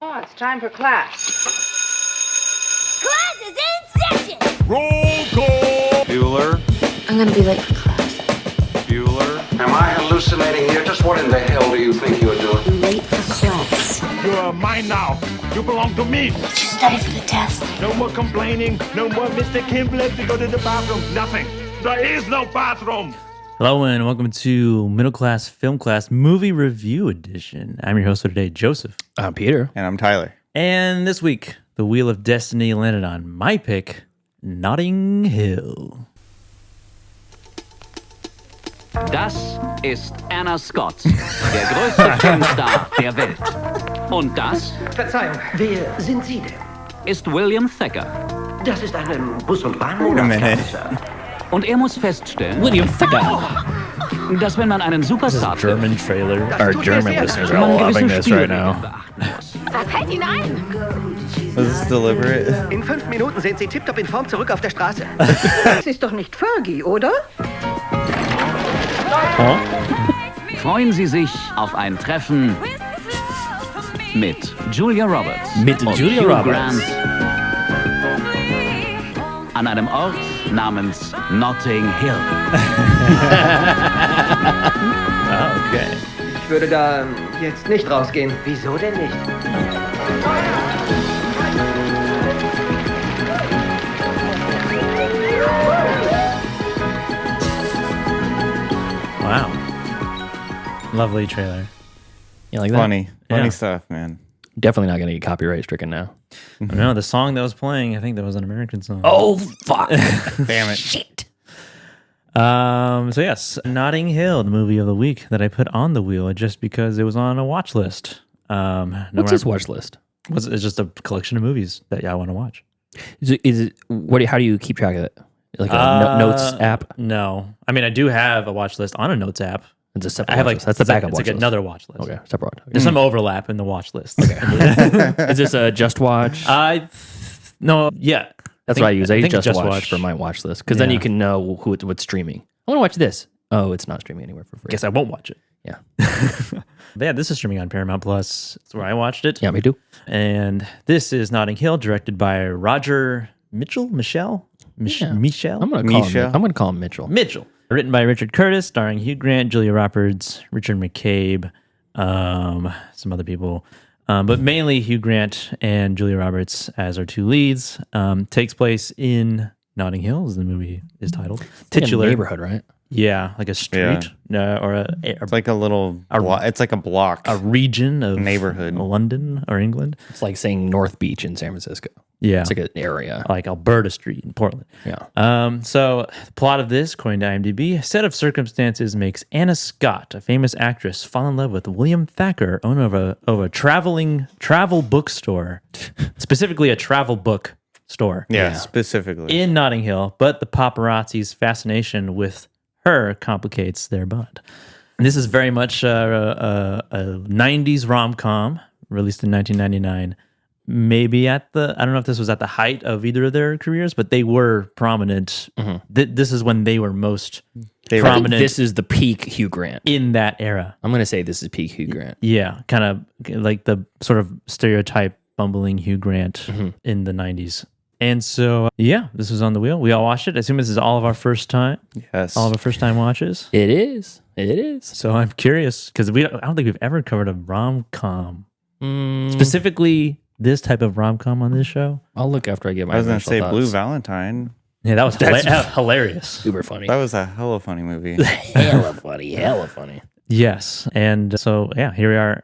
Oh, it's time for class. Class is in session! Roll call! Bueller. I'm gonna be late for class. Bueller. Am I hallucinating here? Just what in the hell do you think you're doing? I'm late for class. You are mine now. You belong to me. Did you study for the test? No more complaining. No more Mr. Kim left to go to the bathroom. Nothing. There is no bathroom. Hello and welcome to Middle Class Film Class Movie Review Edition. I'm your host for today, Joseph. I'm Peter. And I'm Tyler. And this week, the Wheel of Destiny landed on my pick, Notting Hill. Das ist Anna Scott, der größte Filmstar der Welt. Und das Verzeihung, wer sind Sie denn? ist William Thacker. Das ist ein Bus- und Wait a Bahnmonat. minute. Und er muss feststellen, William Thacker. dass wenn man einen Superstar trifft, German trailer. Our German listeners are man loving gewisse this right Spielregeln now. beachten muss. Was fällt Ihnen ein? Was this deliberate? In 5 Minuten sind Sie tipptopp in Form zurück auf der Straße. Das ist doch nicht Fergie, oder? Freuen Sie sich auf ein Treffen mit Julia Roberts Mit und Julia Hugh Roberts. Grant an einem Ort namens Notting Hill. Okay. Ich würde da jetzt nicht rausgehen. Wieso denn nicht? Wow. Lovely trailer. You like that? Funny Yeah. stuff, man. Definitely not going to get copyright stricken now. I don't know, the song that was playing, I think that was an American song. Oh, fuck. Damn it. Shit. So yes, Notting Hill, the movie of the week that I put on the wheel just because it was on a watch list. What's his watch list? It's just a collection of movies that I want to watch. How do you keep track of it? Like a notes app? No. I mean, I do have a watch list on a notes app. It's a separate I have watch like list. That's the backup It's watch like list. another watch list. Okay, separate. Okay. There's some overlap in the watch list. Is this a Just Watch? No, yeah. That's what I use. I use think Just Watch for my watch list because then Yeah. you can know what's streaming. I want to watch this. Oh, it's not streaming anywhere for free. Guess I won't watch it. Yeah. But yeah, this is streaming on Paramount Plus. That's where I watched it. Yeah, me too. And this is Notting Hill, directed by Roger Michell. Yeah. Michell. I'm gonna call him Mitchell. Mitchell. Written by Richard Curtis, starring Hugh Grant, Julia Roberts, Richard McCabe, some other people. But mainly Hugh Grant and Julia Roberts as our two leads. Takes place in Notting Hill, as the movie is titled. Titular neighborhood, right? Yeah, like a street or It's like a little. It's like a block. a region of Neighborhood. London or England. It's like saying North Beach in San Francisco. Yeah, It's like an area. like Alberta Street in Portland. Yeah. So the plot of this, according to IMDb, a set of circumstances makes Anna Scott, a famous actress, fall in love with William Thacker, owner of a travel bookstore, specifically a travel book store. Yeah, specifically. In Notting Hill, but the paparazzi's fascination with her complicates their bond. And this is very much a 90s rom-com released in 1999. Maybe I don't know if this was at the height of either of their careers, but they were prominent. This is when they were most prominent. This is the peak Hugh Grant. In that era. I'm going to say this is peak Hugh Grant. Yeah, kind of like the sort of stereotype bumbling Hugh Grant in the 90s. And so, yeah, this was on the wheel. We all watched it. I assume this is all of our first time. Yes. All of our first time watches. It is. So I'm curious because I don't think we've ever covered a rom-com. Specifically this type of rom-com on this show. I'll look after I get my I was going to initial say thoughts. Blue Valentine. Yeah, that was hilarious. Super funny. That was a hella funny movie. Hella funny. Yes. And so, yeah, here we are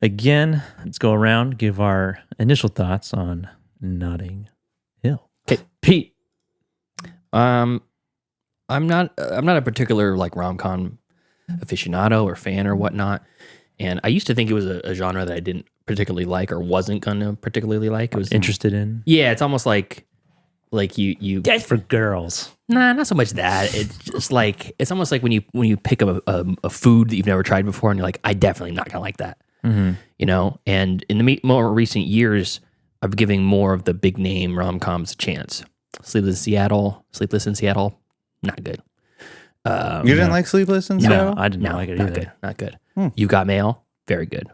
again. Let's go around, give our initial thoughts on Notting Hill. Okay. Pete. I'm not a particular like rom-com aficionado or fan or whatnot. And I used to think it was a genre that I didn't particularly like or wasn't gonna particularly like. It was Interested in? Yeah, it's almost like you That's for girls. Nah, not so much that. It's just like it's almost like when you pick up a food that you've never tried before and you're like, I definitely not gonna like that. You know. And in the more recent years, I'm giving more of the big name rom-coms a chance. Sleepless in Seattle, not good. You didn't like Sleepless in Seattle? No, I didn't like it either. Not good. You Got Mail, very good.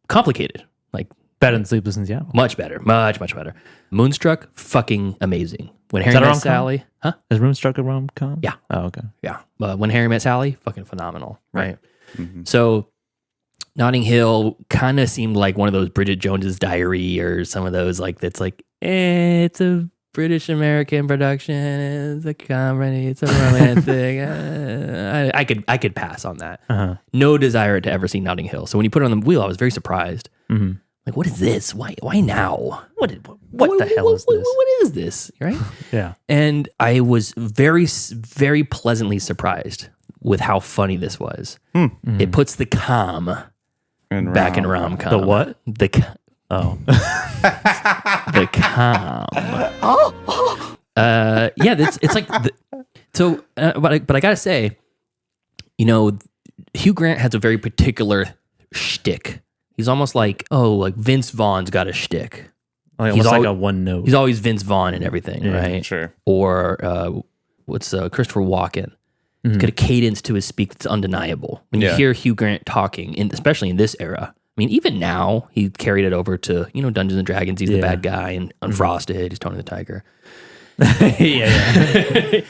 Complicated, like Better than Sleepless in Seattle. Much better. Much better. Moonstruck, fucking amazing. When Harry that a Met rom-com? Sally. Huh? Is Moonstruck a rom-com? Yeah. Oh, okay. Yeah. When Harry Met Sally, fucking phenomenal. Right. So Notting Hill kind of seemed like one of those Bridget Jones's Diary or some of those like that's like, it's a British American production. It's a comedy. It's a romantic. I could pass on that. No desire to ever see Notting Hill. So when you put it on the wheel, I was very surprised. Like, what is this? Why now? What the hell is this? What is this? Right? Yeah. And I was very, very pleasantly surprised with how funny this was. It puts the calm back in rom-com. The what? The calm. Yeah, it's like but I gotta say, you know, Hugh Grant has a very particular shtick. He's almost like Vince Vaughn's got a shtick. Like, almost like a one note. He's always Vince Vaughn and everything, right? Sure. Or what's Christopher Walken? He's got a cadence to his speak that's undeniable. When you hear Hugh Grant talking, especially in this era, I mean, even now, he carried it over to, Dungeons and Dragons. He's the bad guy, and Unfrosted, he's Tony the Tiger.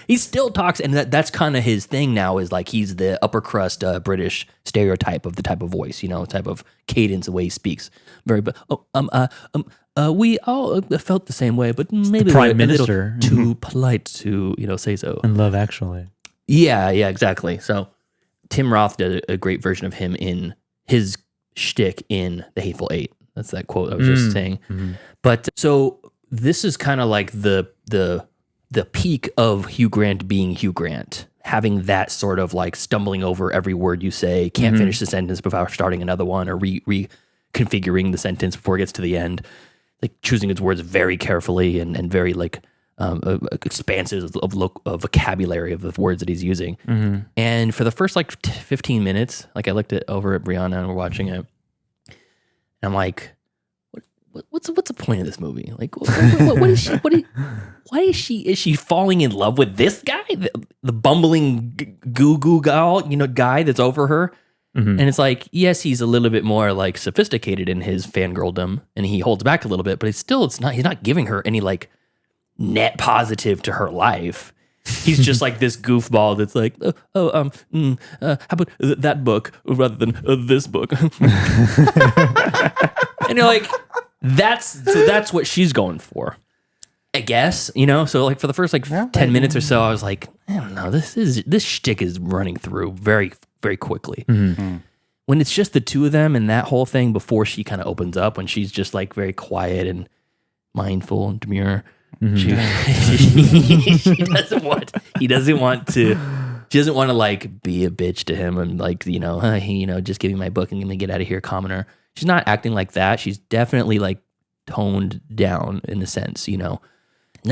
He still talks, and that's kind of his thing now, is like he's the upper crust British stereotype of the type of voice, type of cadence, the way he speaks. We all felt the same way, but maybe Prime a Minister little too polite to, say so. In Love Actually. Yeah, exactly. So Tim Roth did a great version of him in his shtick in The Hateful Eight. That's that quote I was just saying. But so this is kind of like the peak of Hugh Grant being Hugh Grant, having that sort of like stumbling over every word you say, can't finish the sentence before starting another one, or reconfiguring the sentence before it gets to the end, like choosing his words very carefully and very like expansive of vocabulary of the words that he's using. And for the first like 15 minutes, like I looked over at Brianna and we're watching it, and I'm like, what's the point of this movie? Like, what is she? Is she falling in love with this guy, the bumbling goo guy that's over her? And it's like, yes, he's a little bit more like sophisticated in his fangirldom, and he holds back a little bit, but he's not giving her any like net positive to her life. He's just like this goofball that's like, how about that book rather than this book? And you're like, that's what she's going for, I guess, So like for the first like 10 minutes or so, I was like, I don't know, this shtick is running through very, very quickly. When it's just the two of them and that whole thing before she kind of opens up, when she's just like very quiet and mindful and demure. She doesn't want to like be a bitch to him and like, just give me my book and let me get out of here, commoner. She's not acting like that. She's definitely like toned down in a sense, None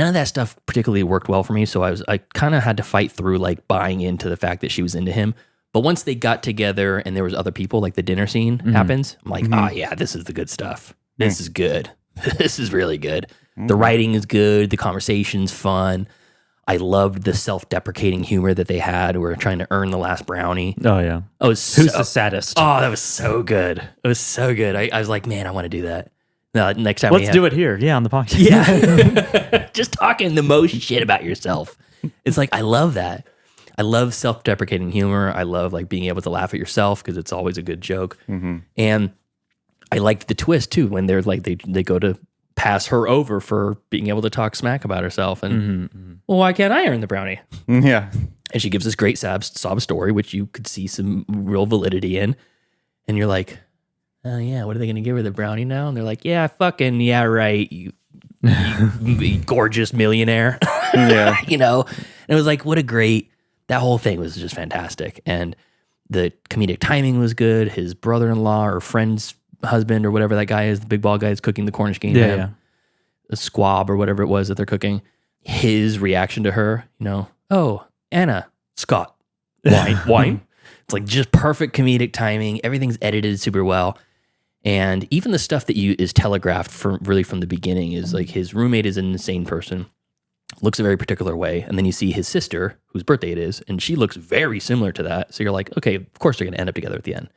of that stuff particularly worked well for me. So I kind of had to fight through like buying into the fact that she was into him. But once they got together and there was other people, like the dinner scene happens, I'm like, yeah, this is the good stuff. This is good. This is really good. The writing is good. The conversation's fun. I loved the self-deprecating humor that they had. We're trying to earn the last brownie. Oh, yeah. Who's the saddest? Oh, that was so good. It was so good. I was like, man, I want to do that. No, next time Let's do it here. Yeah, on the podcast. Yeah. Just talking the most shit about yourself. It's like, I love that. I love self-deprecating humor. I love like being able to laugh at yourself because it's always a good joke. And I liked the twist too when they're like they go to pass her over for being able to talk smack about herself, and well, why can't I earn the brownie? Yeah, and she gives this great sob story, which you could see some real validity in, and you're like, oh yeah, what are they going to give her, the brownie now? And they're like, yeah, fucking yeah, right, you gorgeous millionaire, yeah, And it was like, what a great. That whole thing was just fantastic, and the comedic timing was good. His brother-in-law or friend's husband or whatever that guy is, the big ball guy is cooking the Cornish game. Yeah. The squab or whatever it was that they're cooking. His reaction to her, oh, Anna, Scott, wine. It's like just perfect comedic timing. Everything's edited super well. And even the stuff that is telegraphed from the beginning is like his roommate is an insane person, looks a very particular way. And then you see his sister, whose birthday it is, and she looks very similar to that. So you're like, okay, of course they're going to end up together at the end.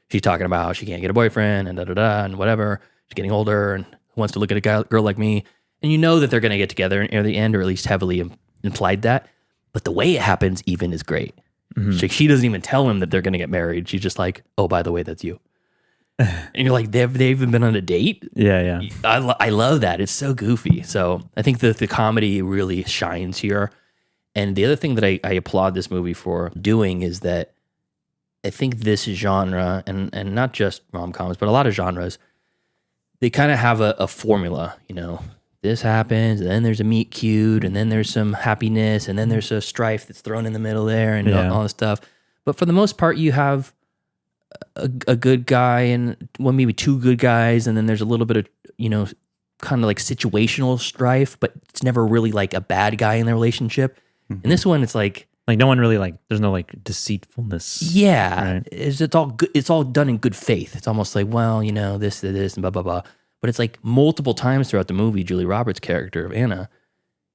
She's talking about how she can't get a boyfriend and da-da-da and whatever. she's getting older and wants to look at a girl like me. And you know that they're going to get together near the end, or at least heavily implied that. But the way it happens even is great. She doesn't even tell him that they're going to get married. She's just like, oh, by the way, that's you. And you're like, they've even been on a date? Yeah. I love that. It's so goofy. So I think that the comedy really shines here. And the other thing that I applaud this movie for doing is that I think this genre, and not just rom-coms, but a lot of genres, they kind of have a formula, you know. This happens, and then there's a meet cute, and then there's some happiness, and then there's a strife that's thrown in the middle there, and all this stuff. But for the most part, you have a good guy and maybe two good guys, and then there's a little bit of, you know, kind of like situational strife, but it's never really like a bad guy in the relationship. In this one, it's like no one really there's no like deceitfulness. Yeah, right? It's all good. It's all done in good faith. It's almost like, well, you know, this, and blah blah blah. But it's like multiple times throughout the movie, Julia Roberts' character of Anna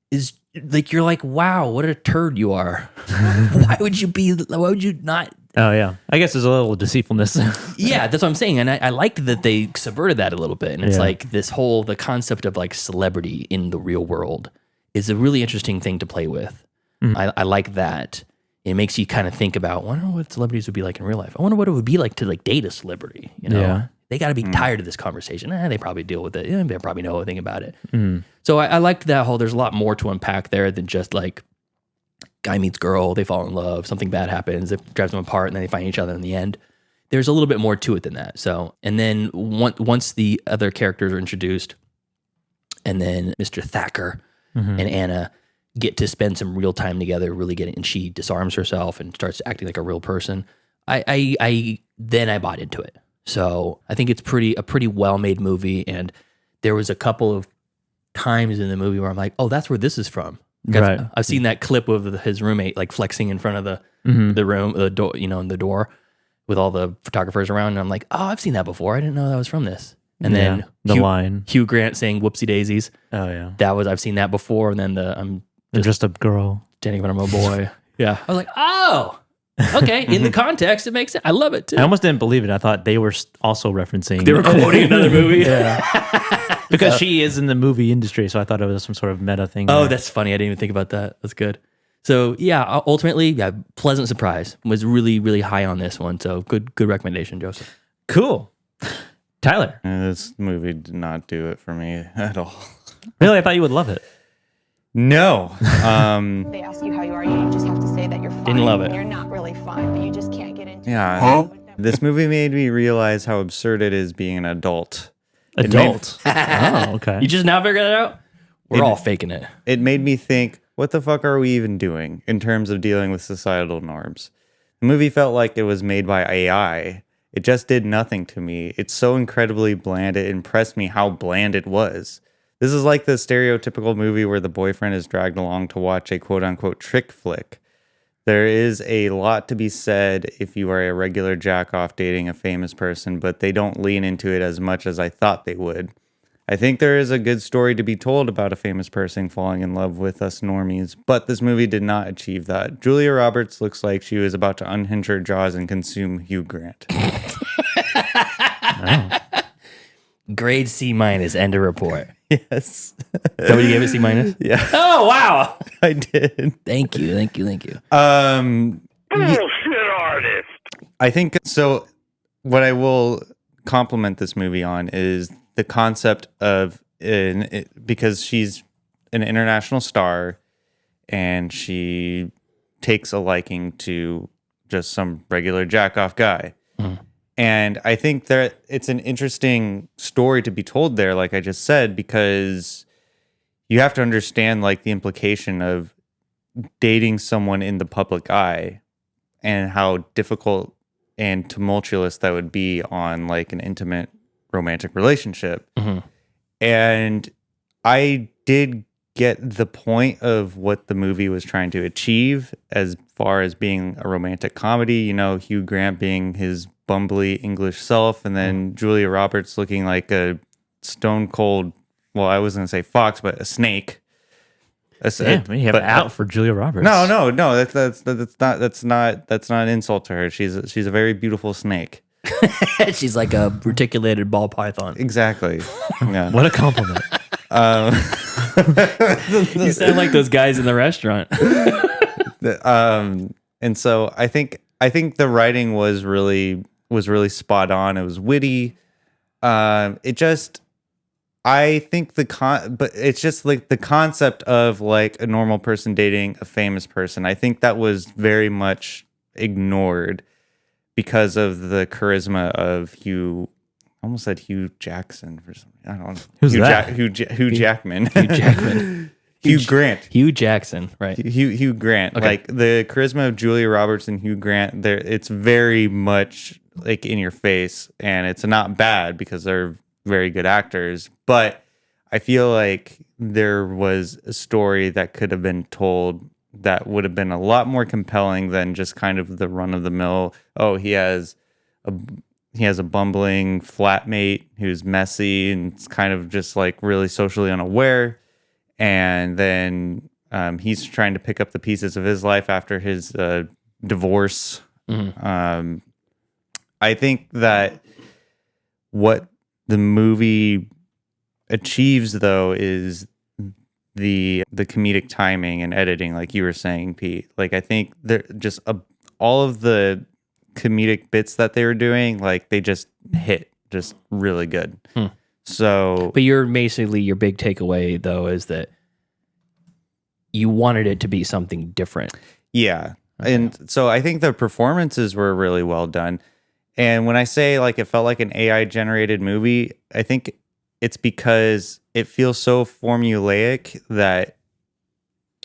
is like, you're like, wow, what a turd you are. Why would you not? Oh, yeah. I guess there's a little deceitfulness. Yeah, that's what I'm saying. And I liked that they subverted that a little bit. And it's like the concept of like celebrity in the real world is a really interesting thing to play with. I like that. It makes you kind of think about, I wonder what celebrities would be like in real life. I wonder what it would be like to like date a celebrity, you know? Yeah. They got to be tired of this conversation. They probably deal with it. They probably know everything about it. So I liked that whole, there's a lot more to unpack there than just like guy meets girl, they fall in love, something bad happens, it drives them apart, and then they find each other in the end. There's a little bit more to it than that. So, and then once the other characters are introduced, and then Mr. Thacker and Anna get to spend some real time together, really getting, and she disarms herself and starts acting like a real person. I bought into it. So I think it's a pretty well-made movie, and there was a couple of times in the movie where I'm like, oh, that's where this is from. Right. I've seen that clip of his roommate like flexing in front of the room, the door, you know, in the door with all the photographers around, and I'm like, oh, I've seen that before. I didn't know that was from this. And then line Hugh Grant saying "Whoopsie Daisies." Oh yeah, I've seen that before. And then I'm just a girl standing in front of a boy. Yeah, I was like, oh. Okay, in the context, it makes sense. I love it too. I almost didn't believe it. I thought they were also referencing. They were quoting another movie. Because she is in the movie industry, so I thought it was some sort of meta thing. Oh, that's funny. I didn't even think about that. That's good. So yeah, ultimately, pleasant surprise. Was really, really high on this one. So good recommendation, Joseph. Cool. Tyler. This movie did not do it for me at all. Really? I thought you would love it. No. They ask you how you are, you just have to say that you're fine. Didn't love it. You're not really fine, but you just can't get into Yeah. This movie made me realize how absurd it is being an adult. Oh, okay. You just now figured it out? We're all faking it. It made me think, what the fuck are we even doing in terms of dealing with societal norms? The movie felt like it was made by AI. It just did nothing to me. It's so incredibly bland. It impressed me how bland it was. This is like the stereotypical movie where the boyfriend is dragged along to watch a quote-unquote trick flick. There is a lot to be said if you are a regular jack-off dating a famous person, but they don't lean into it as much as I thought they would. I think there is a good story to be told about a famous person falling in love with us normies, but this movie did not achieve that. Julia Roberts looks like she was about to unhinge her jaws and consume Hugh Grant. Grade C-, end of report. Yes. Is that what you gave it, C-? Yeah. Oh, wow. I did. Thank you. Bullshit artist. I think so. What I will compliment this movie on is the concept of because she's an international star and she takes a liking to just some regular jack-off guy. And I think that it's an interesting story to be told there, like I just said, because you have to understand like the implication of dating someone in the public eye and how difficult and tumultuous that would be on like an intimate romantic relationship. And I did get the point of what the movie was trying to achieve as far as being a romantic comedy, you know, Hugh Grant being his bumbly English self, and then Julia Roberts looking like a stone cold, well, I was going to say fox, but a snake. Damn, you have it out for Julia Roberts. No. That's not an insult to her. She's a very beautiful snake. She's like a reticulated ball python. Exactly. Yeah. What a compliment. You sound like those guys in the restaurant. And so I think the writing was really spot on. It was witty. I think but it's just like the concept of like a normal person dating a famous person. I think that was very much ignored because of the charisma of Hugh. I almost said Hugh Jackson for some. I don't know. Who's that? Hugh Jackman. Hugh Jackman. Hugh Grant. Hugh Jackson, right? Hugh Grant. Okay. Like the charisma of Julia Roberts and Hugh Grant, it's very much like in your face, and it's not bad because they're very good actors. But I feel like there was a story that could have been told that would have been a lot more compelling than just kind of the run of the mill. Oh, he has a bumbling flatmate who's messy and it's kind of just like really socially unaware. And then he's trying to pick up the pieces of his life after his divorce. Mm-hmm. I think that what the movie achieves, though, is the comedic timing and editing, like you were saying, Pete. Like, I think they're just all of the comedic bits that they were doing, like they just hit just really good. So, but your big takeaway though is that you wanted it to be something different. Yeah. Okay. And so I think the performances were really well done. And when I say like it felt like an AI generated movie, I think it's because it feels so formulaic that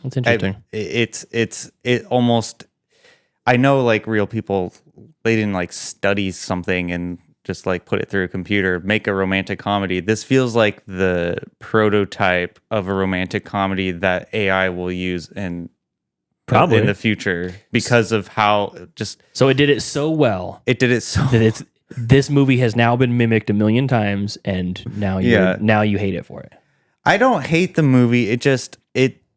that's interesting. It almost, I know like real people, they didn't like study something and just like put it through a computer, make a romantic comedy. This feels like the prototype of a romantic comedy that AI will use in the future because of how so it did it so well. It did it so that this movie has now been mimicked a million times, and now you hate it for it. I don't hate the movie. It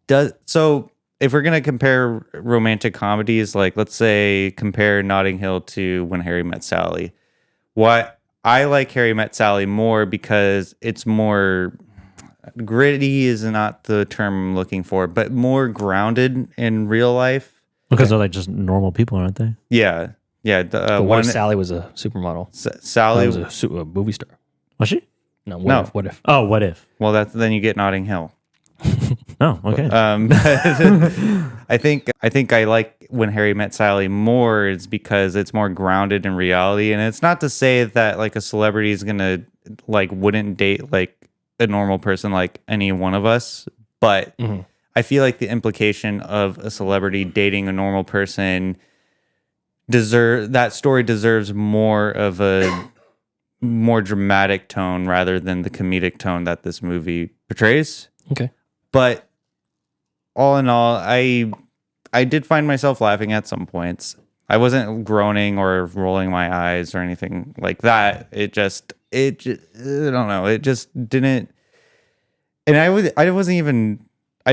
does. So if we're gonna compare romantic comedies, like let's say compare Notting Hill to When Harry Met Sally. What I like Harry Met Sally more because it's more gritty is not the term I'm looking for, but more grounded in real life. Because they're like just normal people, aren't they? Yeah. Yeah. What if Sally was a supermodel? Sally was a movie star. Was she? No. What if? Oh, what if? Well, then you get Notting Hill. Oh, okay. I think I like When Harry Met Sally more is because it's more grounded in reality, and it's not to say that like a celebrity is gonna like wouldn't date like a normal person like any one of us, but I feel like the implication of a celebrity dating a normal person that story deserves more of a more dramatic tone rather than the comedic tone that this movie portrays. Okay. But all in all, I did find myself laughing at some points. I wasn't groaning or rolling my eyes or anything like that. It just I don't know. It just didn't. And I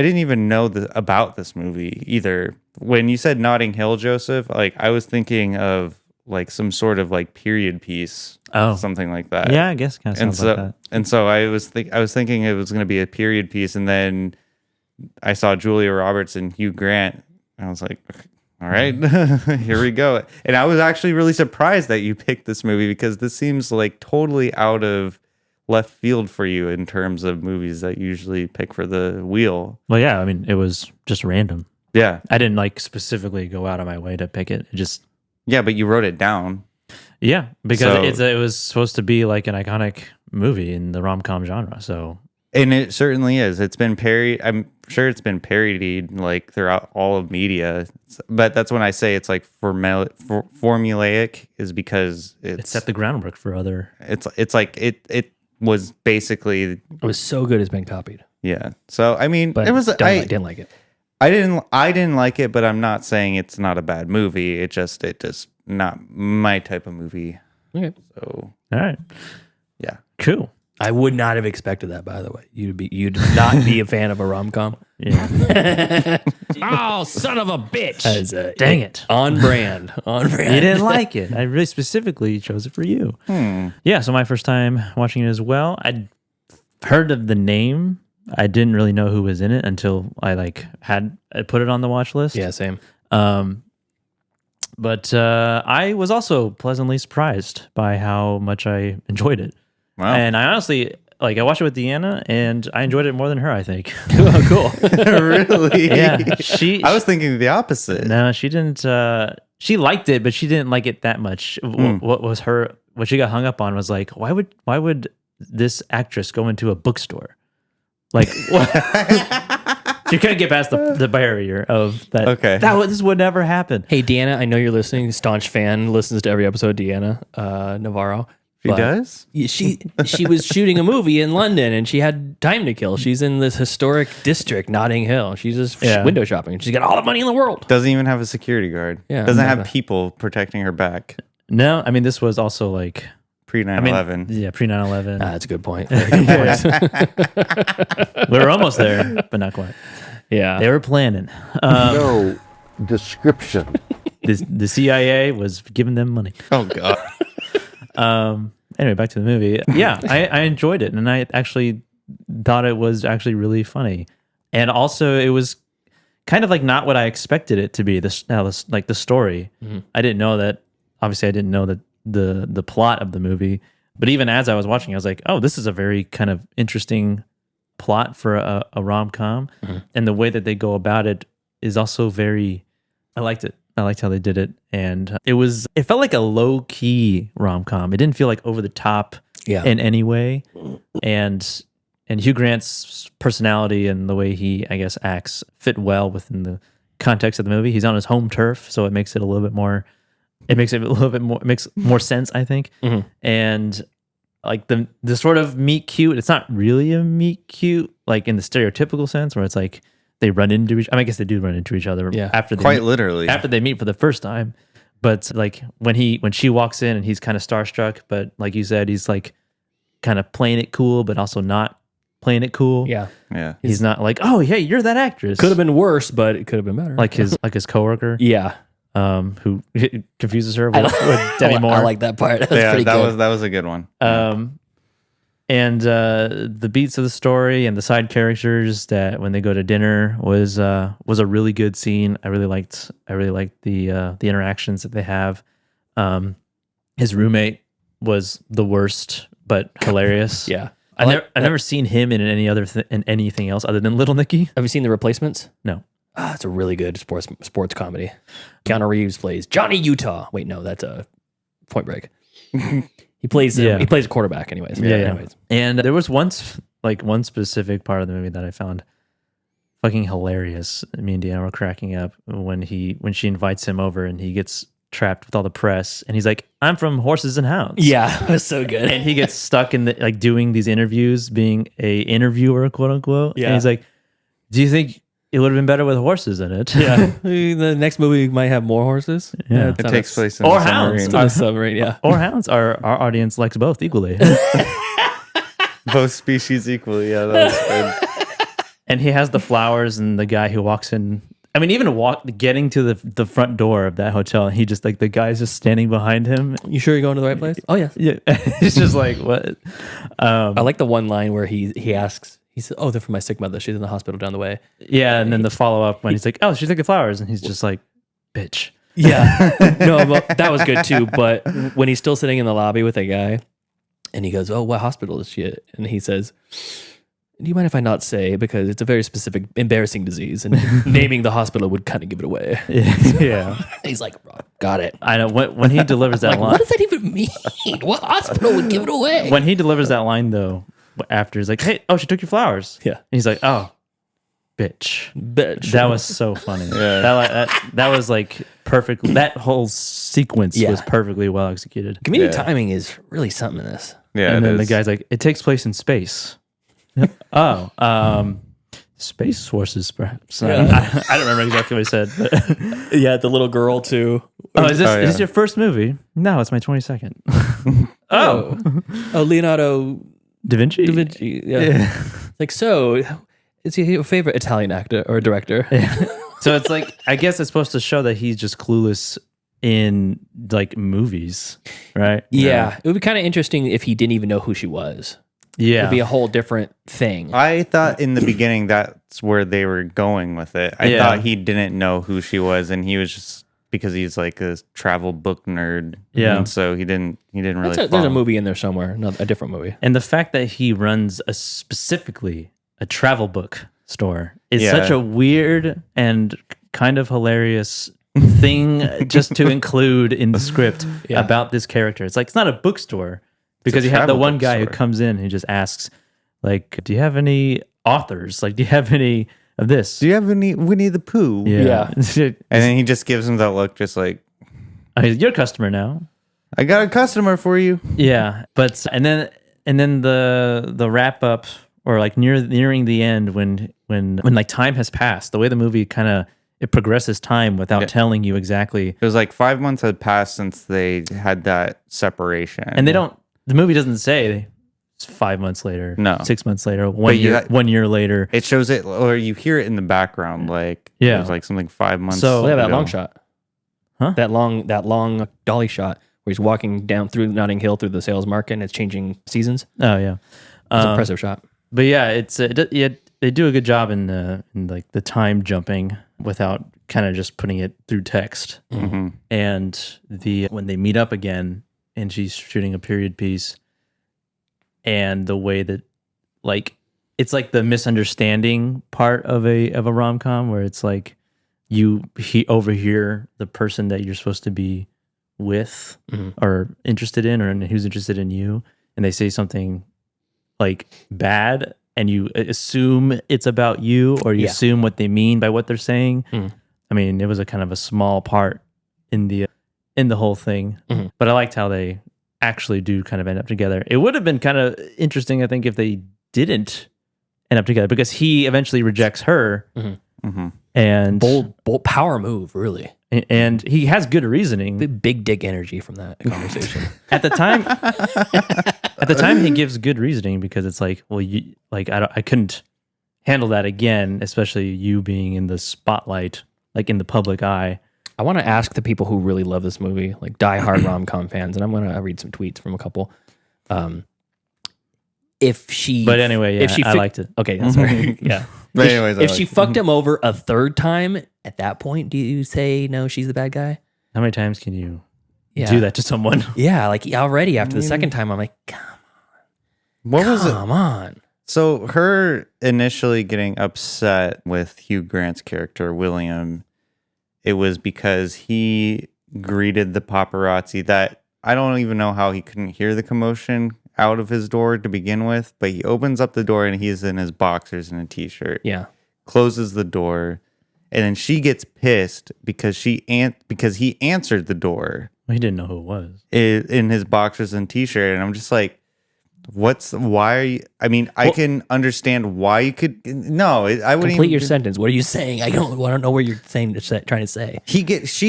didn't even know about this movie either. When you said Notting Hill, Joseph, like I was thinking of like some sort of like period piece, something like that. Yeah, I guess kind of sounds like that. And so I was thinking it was going to be a period piece, and then I saw Julia Roberts and Hugh Grant, and I was like, all right, here we go. And I was actually really surprised that you picked this movie because this seems like totally out of left field for you in terms of movies that you usually pick for the wheel. Well, yeah, I mean, it was just random. Yeah. I didn't like specifically go out of my way to pick it. Yeah, but you wrote it down. Yeah, because it was supposed to be like an iconic movie in the rom-com genre. So, and it certainly is. It's been I'm sure it's been parodied like throughout all of media. But that's when I say it's like formulaic is because it set the groundwork for other. It's like it was basically. It was so good it's been copied. Yeah. So I mean, but it was. I didn't like it. I didn't like it, but I'm not saying it's not a bad movie. It just not my type of movie. Okay. So all right. Yeah. Cool. I would not have expected that, by the way. You'd not be a fan of a rom-com. Yeah. Oh, son of a bitch. Dang it. On brand. On brand. You didn't like it. I really specifically chose it for you. Yeah, so my first time watching it as well. I'd heard of the name. I didn't really know who was in it until I put it on the watch list. Yeah, same. But I was also pleasantly surprised by how much I enjoyed it. Wow. And I honestly, I watched it with Deanna, and I enjoyed it more than her, I think. Cool. Really? Yeah. I was thinking the opposite. No, she didn't. She liked it, but she didn't like it that much. What she got hung up on was like, why would this actress go into a bookstore? Like, what? She couldn't get past the barrier of that. Okay. This would never happen. Hey, Deanna, I know you're listening. Staunch fan, listens to every episode. Deanna Navarro. She does? She was shooting a movie in London, and she had time to kill. She's in this historic district, Notting Hill. She's just window shopping. She's got all the money in the world. Doesn't even have a security guard. Yeah, doesn't have people protecting her back. No, I mean, this was also like pre 9/11. Yeah, pre 9/11. That's a good point. Good point. We were almost there, but not quite. Yeah, they were planning. No description. The CIA was giving them money. Oh God. Anyway, back to the movie. Yeah, I enjoyed it, and I actually thought it was actually really funny, and also it was kind of like not what I expected it to be. The story. Mm-hmm. I didn't know that. Obviously, I didn't know that the plot of the movie. But even as I was watching, I was like, oh, this is a very kind of interesting plot for a rom-com, and the way that they go about it is also very. I liked it. I liked how they did it, and it felt like a low key rom com. It didn't feel like over the top in any way, and Hugh Grant's personality and the way he, I guess, acts fit well within the context of the movie. He's on his home turf, so it makes it a little bit more. It makes more sense, I think, and like the sort of meet cute. It's not really a meet cute, like in the stereotypical sense, where it's like. They run into each. I guess they do run into each other. Yeah, literally after they meet for the first time. But like when she walks in and he's kind of starstruck, but like you said, he's like kind of playing it cool, but also not playing it cool. Yeah. He's not like, oh, hey, you're that actress. Could have been worse, but it could have been better. Like his coworker. Yeah. Who confuses her with Demi Moore. I like that part. That was a good one. And the beats of the story and the side characters that when they go to dinner was a really good scene. I really liked the interactions that they have. His roommate was the worst, but hilarious. Yeah, I've never seen him in anything else other than Little Nicky. Have you seen The Replacements? No. It's a really good sports comedy. Keanu Reeves plays Johnny Utah. Wait, no, that's a Point Break. He plays a quarterback anyways. Anyways. And there was one specific part of the movie that I found fucking hilarious. Me and Deanna were cracking up when she invites him over and he gets trapped with all the press and he's like, I'm from Horses and Hounds. Yeah, it was so good. And he gets stuck in doing these interviews, being a interviewer, quote unquote. Yeah. And he's like, do you think it would have been better with horses in it? Yeah. The next movie might have more horses. Yeah. It takes place in or the hounds. On a submarine, yeah. Or hounds. Our audience likes both equally. Both species equally. Yeah, that was good. And he has the flowers and the guy who walks in. I mean, even getting to the front door of that hotel, he just like the guy's just standing behind him. You sure you're going to the right place? Oh, yes. Yeah. It's just like, what? I like the one line where he asks, he said, oh, they're from my sick mother. She's in the hospital down the way. Yeah, and then the follow-up when he's like, oh, she took the flowers. And he's just like, bitch. Yeah. No, but that was good too. But when he's still sitting in the lobby with a guy and he goes, oh, what hospital is she at? And he says, do you mind if I not say? Because it's a very specific, embarrassing disease. And naming the hospital would kind of give it away. Yeah. He's like, got it. I know. When he delivers that line. What does that even mean? What hospital would give it away? When he delivers that line, though, after he's like, hey, oh, she took your flowers. Yeah. And he's like, oh, bitch. That was so funny. Yeah. That was like perfect. That whole sequence was perfectly well executed. Comedic timing is really something in this. Yeah. And then the guy's like, it takes place in space. Space horses, perhaps. Yeah. I don't remember exactly what he said. But Yeah, the little girl too. is this your first movie? No, it's my 22nd. Oh, Leonardo Da Vinci. Da Vinci. Yeah. Like, so, is he your favorite Italian actor or director? So it's like, I guess it's supposed to show that he's just clueless in like movies, right? Yeah. It would be kind of interesting if he didn't even know who she was. Yeah. It'd be a whole different thing. I thought in the beginning that's where they were going with it. I thought he didn't know who she was, and he was just because he's like a travel book nerd. Yeah. And so he didn't really There's a movie in there somewhere, a different movie. And the fact that he runs specifically a travel book store is such a weird and kind of hilarious thing just to include in the script about this character. It's like, it's not a bookstore because you have the one guy who comes in and he just asks, like, do you have any authors? Like, do you have any of this? Do you have any Winnie the Pooh? Yeah. And then he just gives him that look, just like, you're a customer now. I got a customer for you. Yeah. But, and then the wrap up, or like nearing the end when like time has passed, the way the movie kind of, it progresses time without telling you exactly. It was like 5 months had passed since they had that separation. And the movie doesn't say it's 5 months later, 6 months later, 1 year later. It shows it, or you hear it in the background, like, it was like something 5 months. So that ago. long shot. Huh? That long dolly shot where he's walking down through Notting Hill through the sales market and it's changing seasons. Oh yeah. It's an impressive shot. But yeah, it's they do a good job in like the time jumping without kind of just putting it through text. Mm-hmm. And when they meet up again and she's shooting a period piece, and the way that, like, it's like the misunderstanding part of a rom-com where it's like he overhear the person that you're supposed to be with or interested in, or who's interested in you, and they say something like bad, and you assume it's about you, or you assume what they mean by what they're saying. I mean, it was a kind of a small part in the whole thing, but I liked how they actually do kind of end up together. It would have been kind of interesting, I think, if they didn't end up together, because he eventually rejects her, and bold power move, really. And he has good reasoning. Big dick energy from that conversation. At the time, he gives good reasoning, because it's like, well, I couldn't handle that again, especially you being in the spotlight, like in the public eye. I want to ask the people who really love this movie, like diehard rom-com fans, and I'm going to read some tweets from a couple. If she, but anyway, yeah, I liked it. Okay, that's right. Yeah. But anyways, if she fucked him over a third time, at that point, do you say no? She's the bad guy. How many times can you do that to someone? Yeah, like already after the second time, I'm like, come on. So her initially getting upset with Hugh Grant's character William, it was because he greeted the paparazzi that I don't even know how he couldn't hear the commotion out of his door to begin with, but he opens up the door and he's in his boxers and a t-shirt. Yeah. Closes the door, and then she gets pissed because he answered the door. Well, he didn't know who it was. In his boxers and t-shirt, and I'm just like, why are you? I mean, I can understand why you could. No, I wouldn't complete your sentence. What are you saying? I don't know what you're trying to say. She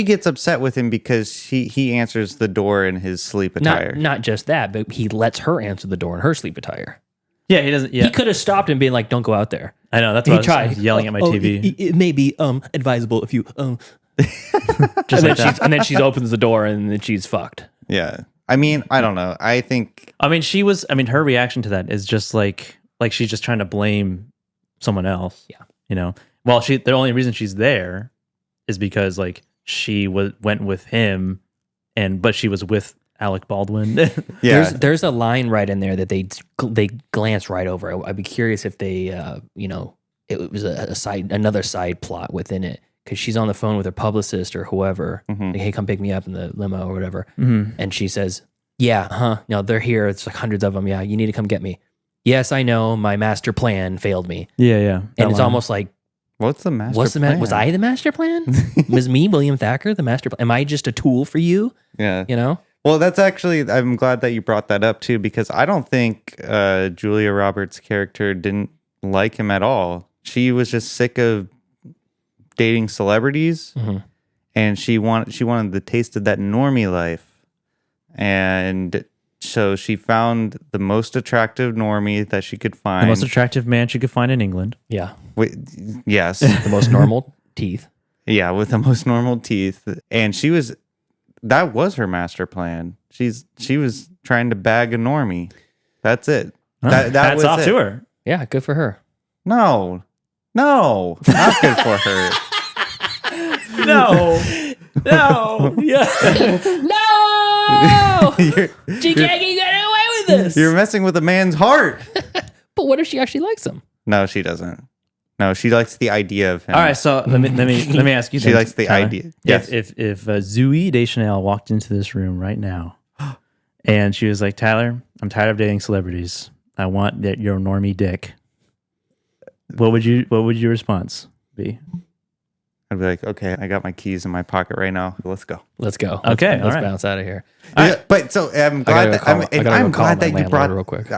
gets upset with him because he answers the door in his sleep attire. Not just that, but he lets her answer the door in her sleep attire. Yeah, he doesn't. Yeah. He could have stopped and been like, "Don't go out there." I know, that's what I was yelling at my TV. It may be advisable if you just like that. And then she opens the door and then she's fucked. Yeah. I mean, I don't know. I think. I mean, her reaction to that is just like she's just trying to blame someone else. Yeah. You know? Well, the only reason she's there is because like she went with him, but she was with Alec Baldwin. Yeah. There's a line right in there that they glance right over. I'd be curious if they, it was another side plot within it. Because she's on the phone with her publicist or whoever. Like, hey, come pick me up in the limo or whatever. And she says, no, they're here. It's like hundreds of them. Yeah, you need to come get me. Yes, I know. My master plan failed me. Yeah. And it's almost like, what's the master plan? Was I the master plan? Was me, William Thacker, the master plan? Am I just a tool for you? Yeah. You know? Well, that's actually, I'm glad that you brought that up too, because I don't think Julia Roberts' character didn't like him at all. She was just sick of dating celebrities, and she wanted the taste of that normie life, and So she found the most attractive normie that she could find. The most attractive man she could find in England. Yeah. Wait, yes. The most normal teeth. Yeah, with the most normal teeth. And that was her master plan. She was trying to bag a normie. That's it. That Hats was off it. to her. Yeah, good for her. No, not good for her. No. Yeah. No! She can't get away with this. You're messing with a man's heart. But what if she actually likes him? No, she doesn't. No, she likes the idea of him. All right, so let me ask you. She likes the Tyler. idea. Yes. If Zooey Deschanel walked into this room right now, and she was like, "Tyler, I'm tired of dating celebrities. I want your normie dick." What would your response be? I'd be like, okay, I got my keys in my pocket right now. Let's go. Okay, all let's right. bounce out of here. Yeah, but so I'm glad that you brought real quick.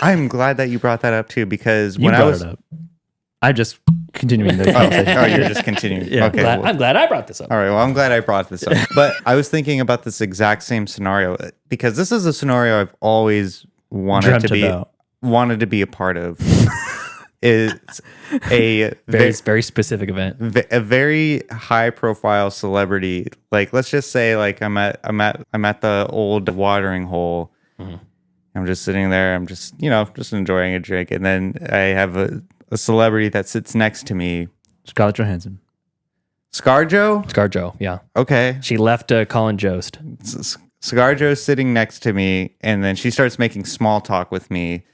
I'm glad that you brought that up too, because You when I brought was it up. I'm just continuing the conversation. oh, you're just continuing. Yeah. Okay. I'm glad I brought this up. All right. Well, I'm glad I brought this up. But I was thinking about this exact same scenario because this is a scenario I've always wanted to be a part of. Is a very specific event. A very high profile celebrity. Like, let's just say, like I'm at the old watering hole. Mm-hmm. I'm just sitting there. I'm just just enjoying a drink, and then I have a celebrity that sits next to me. Scarlett Johansson. ScarJo, yeah. Okay. She left Colin Jost. ScarJo's sitting next to me, and then she starts making small talk with me,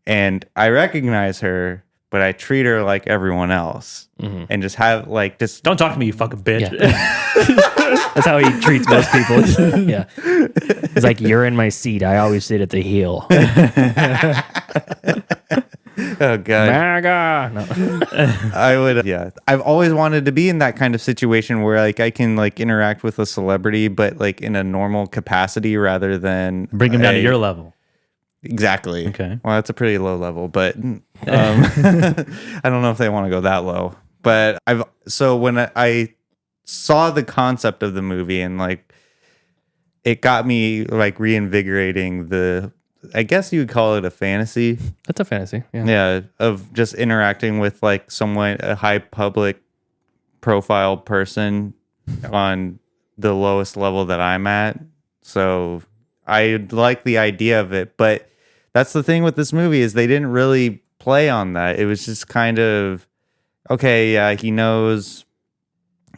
and I recognize her, but I treat her like everyone else, and just have just don't talk to me, you fucking bitch. Yeah. That's how he treats most people. Yeah, it's like, you're in my seat. I always sit at the heel. Oh god, MAGA. No. I would. Yeah, I've always wanted to be in that kind of situation where I can interact with a celebrity, but in a normal capacity rather than bring him down to your level. Exactly. Okay. Well, that's a pretty low level, but I don't know if they want to go that low. But when I saw the concept of the movie and it got me reinvigorating I guess you would call it a fantasy. That's a fantasy. Yeah. Yeah, of just interacting with a high public profile person on the lowest level that I'm at. So I like the idea of it, but that's the thing with this movie is they didn't really play on that. It was just kind of, okay, yeah, he knows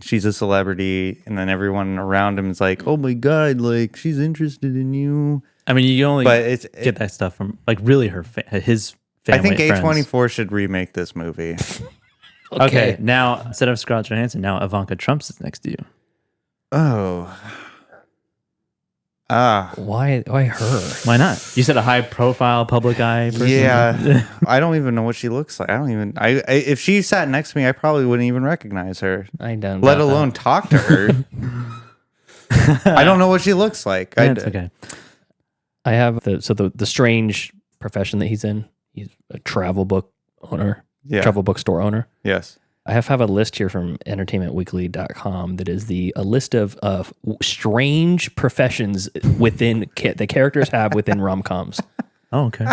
she's a celebrity, and then everyone around him is like, oh my god, she's interested in you. I mean, you only get that stuff from really his family. I think friends. A24 should remake this movie. Okay, now instead of Scarlett Johansson, now Ivanka Trump sits next to you. Oh. Why her? Why not? You said a high profile public eye person. Yeah. I don't even know what she looks like. I if she sat next to me, I probably wouldn't even recognize her. I don't. Let alone talk to her. I don't know what she looks like. That's okay. I have the strange profession that he's in. He's a travel book owner. Yeah. Travel bookstore owner. Yes. I have a list here from entertainmentweekly.com that is a list of strange professions within the characters have within rom-coms. Oh, okay.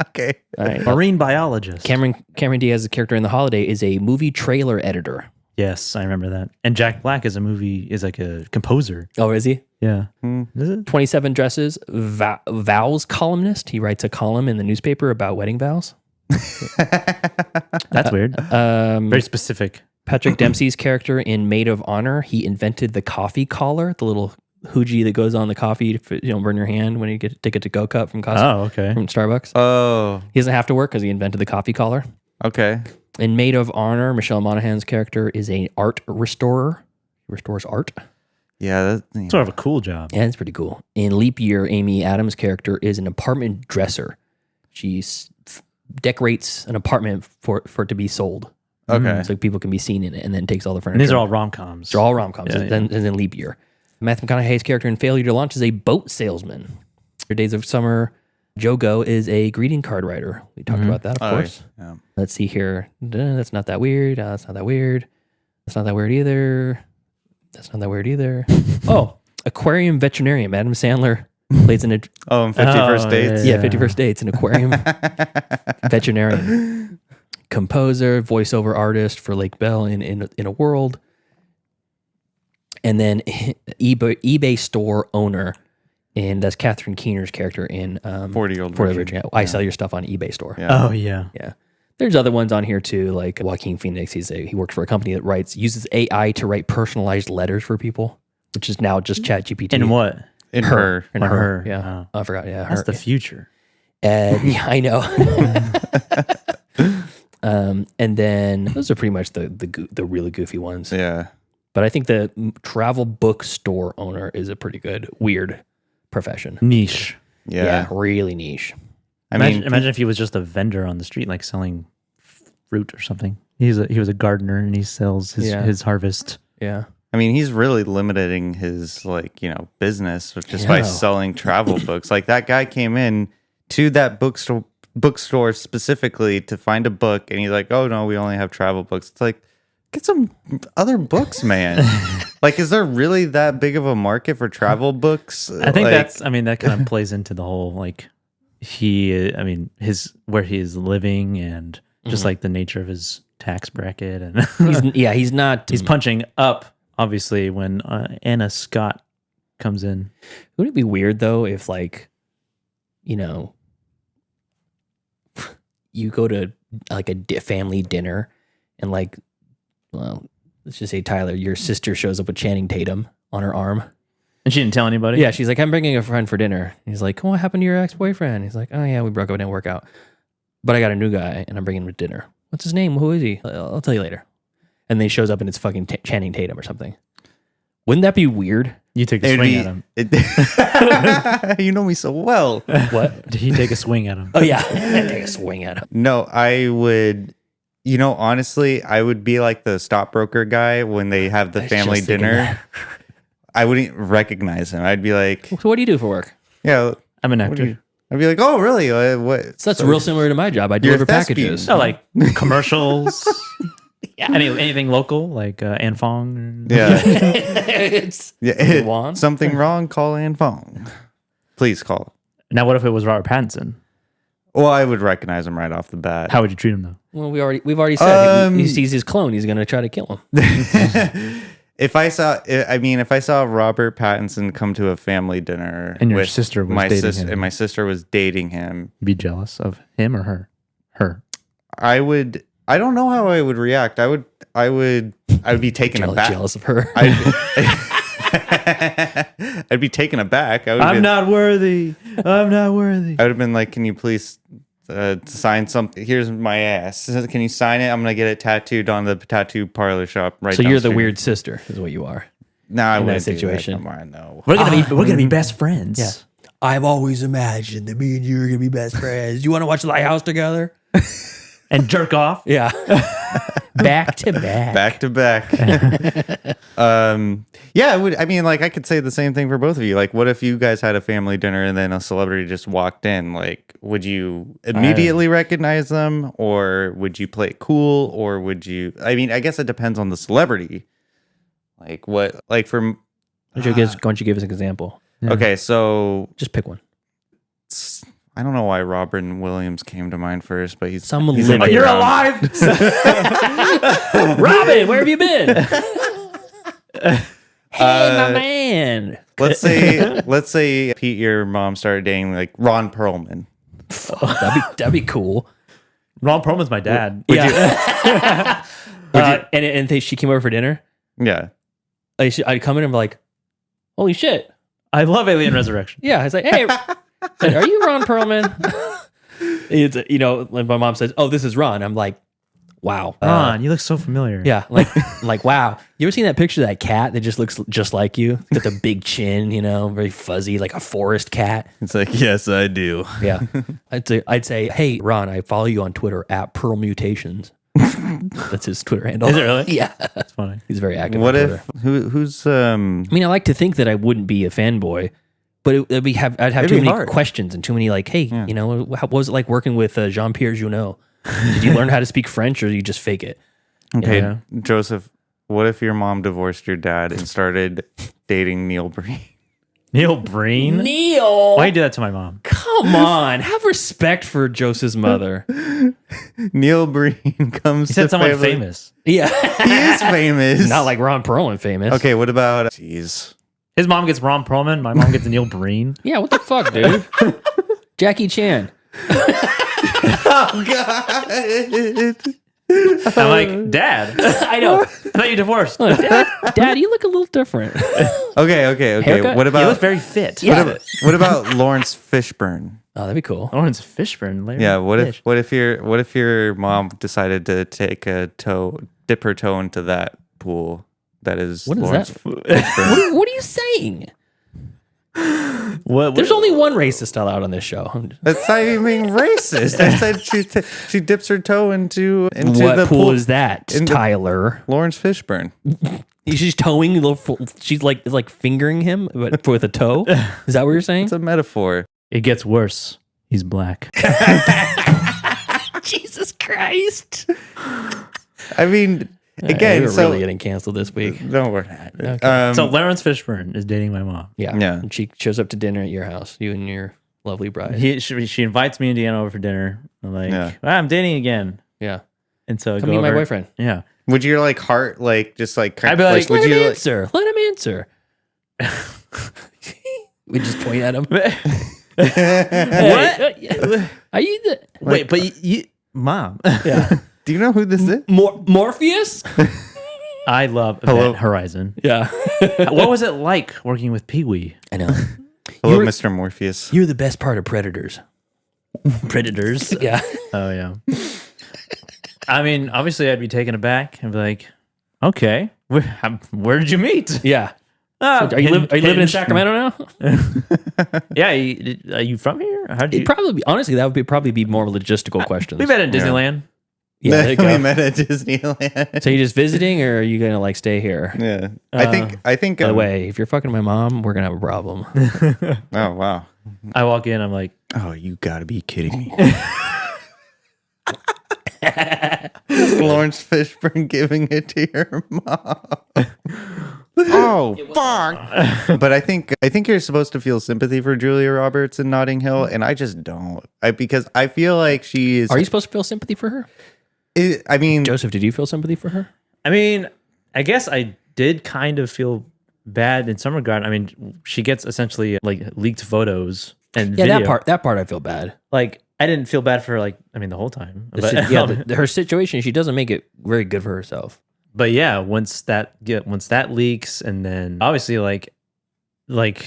Okay. All right. Marine biologist. Cameron Diaz's character in The Holiday is a movie trailer editor. Yes, I remember that. And Jack Black is a composer. Oh, is he? Yeah. Is it? 27 Dresses, vows columnist. He writes a column in the newspaper about wedding vows. That's weird. Very specific. Patrick Dempsey's character in Maid of Honor, he invented the coffee collar, the little hoojie that goes on the coffee to burn your hand when you get a ticket to go cup from Costco. Oh, okay. From Starbucks. Oh. He doesn't have to work because he invented the coffee collar. Okay. In Maid of Honor, Michelle Monaghan's character is an art restorer. He restores art. Yeah, that's sort of a cool job. Yeah, it's pretty cool. In Leap Year, Amy Adams' character is an apartment dresser. She decorates an apartment for it to be sold. Okay. So people can be seen in it, and then takes all the furniture. And these are all rom-coms. They're all rom-coms. Yeah, and then Leap Year. Matthew McConaughey's character in Failure to Launch is a boat salesman. For Days of Summer, Joe Go is a greeting card writer. We talked about that, of course. Yeah. Let's see here. That's not that weird. That's not that weird. That's not that weird either. That's not that weird either. Oh, aquarium veterinarian. Adam Sandler Plays in a in 51st Dates? Yeah, 51st Dates, an aquarium veterinarian. Composer, voiceover artist for Lake Bell in a World. And then eBay store owner. And that's Catherine Keener's character in 40-Year-Old Virgin. I sell your stuff on eBay store. Yeah. Oh, yeah. Yeah. There's other ones on here too, like Joaquin Phoenix. He works for a company that uses AI to write personalized letters for people, which is now just ChatGPT. In what? In her. In her. Yeah. Oh. I forgot. Yeah. That's the future. And yeah, I know. And then those are pretty much the really goofy ones. Yeah. But I think the travel bookstore owner is a pretty good, weird profession. Niche. Yeah, really niche. Imagine if he was just a vendor on the street, like selling fruit or something. He was a gardener and he sells his harvest. Yeah. I mean, he's really limiting his business just by selling travel books. Like that guy came in to that bookstore specifically to find a book, and he's like, "Oh no, we only have travel books." It's like, get some other books, man. Like, is there really that big of a market for travel books? I think that kind of plays into the whole where he is living and just like the nature of his tax bracket, and he's punching up obviously when Anna Scott comes in. Wouldn't it be weird though if you go to like a family dinner and let's just say Tyler, your sister shows up with Channing Tatum on her arm. And she didn't tell anybody? Yeah, she's like, I'm bringing a friend for dinner. He's like, what happened to your ex-boyfriend? He's like, oh yeah, we broke up, it didn't work out. But I got a new guy and I'm bringing him to dinner. What's his name? Who is he? I'll tell you later. And then he shows up and it's fucking Channing Tatum or something. Wouldn't that be weird? You take a swing at him. You know me so well. What? Did he take a swing at him? Oh yeah, take a swing at him. No, I would... honestly, I would be like the stockbroker guy when they have the family dinner. I wouldn't recognize him. I'd be like, so what do you do for work? Yeah, I'm an actor. I'd be like, oh, really? What? So that's real similar to my job. I deliver packages. Oh, like commercials. Yeah. Anything local, like Ann Fong? Yeah. Juan? Something wrong, call Ann Fong. Please call. Now, what if it was Robert Pattinson? Well, I would recognize him right off the bat. How would you treat him, though? Well, we've already said he sees his clone, he's going to try to kill him. If I saw Robert Pattinson come to a family dinner and your sister was dating him, and my sister was dating him, be jealous of him or her? Her. I don't know how I would react. I would be taken aback. Jealous of her. I'd be taken aback. I'm not worthy. I would have been like, can you please sign something? Here's my ass. Can you sign it? I'm gonna get it tattooed on the tattoo parlor shop right. So you're the weird sister, is what you are. No, I wouldn't that situation. Come on, no. We're gonna be best friends. Yeah. I've always imagined that me and you are gonna be best friends. You want to watch Lighthouse together? And jerk off? Yeah. Back to back. Back to back. Yeah, I could say the same thing for both of you. Like, what if you guys had a family dinner and then a celebrity just walked in? Like, would you immediately recognize them, or would you play it cool, or would you? I mean, I guess it depends on the celebrity. Like what? Like for. Why don't you give us an example? Yeah. Okay, so just pick one. I don't know why Robin Williams came to mind first, but he's you're alive. Robin, where have you been? Hey, my man. Let's say Pete, your mom started dating like Ron Perlman. Oh, that'd be cool. Ron Perlman's my dad. Yeah. And she came over for dinner. Yeah. I'd come in and be like, holy shit. I love Alien Resurrection. Yeah. It's like, hey, are you Ron Perlman? It's, when my mom says, oh, this is Ron. I'm like, wow. Ron, you look so familiar. Yeah. Like, wow. You ever seen that picture of that cat that just looks just like you? Got the big chin, very fuzzy, like a forest cat. It's like, yes, I do. Yeah. I'd say, hey, Ron, I follow you on Twitter at Pearl Mutations. That's his Twitter handle. Is it really? Yeah. That's funny. He's very active on Twitter. Who's I mean, I like to think that I wouldn't be a fanboy, but I'd have too many questions and too many hey, what was it like working with Jean-Pierre Junot? Did you learn how to speak French, or did you just fake it? Okay, Joseph, what if your mom divorced your dad and started dating Neil Breen? Neil Breen? Neil! Why you do that to my mom? Come on, have respect for Joseph's mother. Neil Breen comes He said to someone family. famous. Yeah. He is famous. Not like Ron Perlman famous. Okay, what about... Jeez. His mom gets Ron Perlman. My mom gets Neil Breen. Yeah, what the fuck, dude? Jackie Chan. Oh, God. I'm like, Dad, I know. I thought you divorced. Dad, you look a little different. Okay. Haircut? What You about... look very fit. Yeah. What about Lawrence Fishburne? Oh, that'd be cool. Lawrence Fishburne. Larry Yeah, Fish. what if your mom decided to take dip her toe into that pool that is What is Lawrence that? Fishburne? What are you saying? What? There's only one racist allowed on this show. That's not even being racist. I said she dips her toe into What the pool is that, in the- Tyler? Lawrence Fishburne. She's towing. She's like fingering him, but with a toe. Is that what you're saying? It's a metaphor. It gets worse. He's black. Jesus Christ! I mean, again, we're so really getting canceled this week. no, we're not. Okay. So Lawrence Fishburne is dating my mom. Yeah. And she shows up to dinner at your house. You and your lovely bride. She invites me and Deanna over for dinner. I'm like, Yeah. I'm dating again. Yeah. And so I Come go meet my over. boyfriend. Yeah. Would your heart just like? I'd be like, would Let him you answer. Let him answer. We just point at him. What? Are you the Wait, but you mom. yeah? Do you know who this is? Morpheus? I love Hello. Event Horizon. Yeah. What was it like working with Pee Wee? I know. Hello, You're- Mr. Morpheus. You're the best part of Predators. Predators. Yeah. Oh yeah. I mean, obviously, I'd be taken aback. I'd be like, "Okay, where did you meet?" Yeah. Oh, Are you living in Sacramento now? Yeah, are you from here? How did you? It'd probably be, honestly, that would probably be more logistical questions. We met in Disneyland. Yeah, there you go. We met at Disneyland. So you just visiting, or are you gonna like stay here? Yeah, I think. By the way, if you're fucking my mom, we're gonna have a problem. Oh wow. I walk in. I'm like, Oh, you gotta be kidding me. Lawrence Fishburne giving it to your mom. Oh fuck! But I think you're supposed to feel sympathy for Julia Roberts in Notting Hill, and I just don't. Because I feel like she is. Are you supposed to feel sympathy for her? I mean, Joseph, did you feel sympathy for her? I mean, I guess I did kind of feel bad in some regard. I mean, she gets essentially like leaked photos and Yeah, video. that part I feel bad. Like, I didn't feel bad for her, like, I mean, the whole time. Her situation, she doesn't make it very good for herself. But yeah, once that leaks, and then obviously like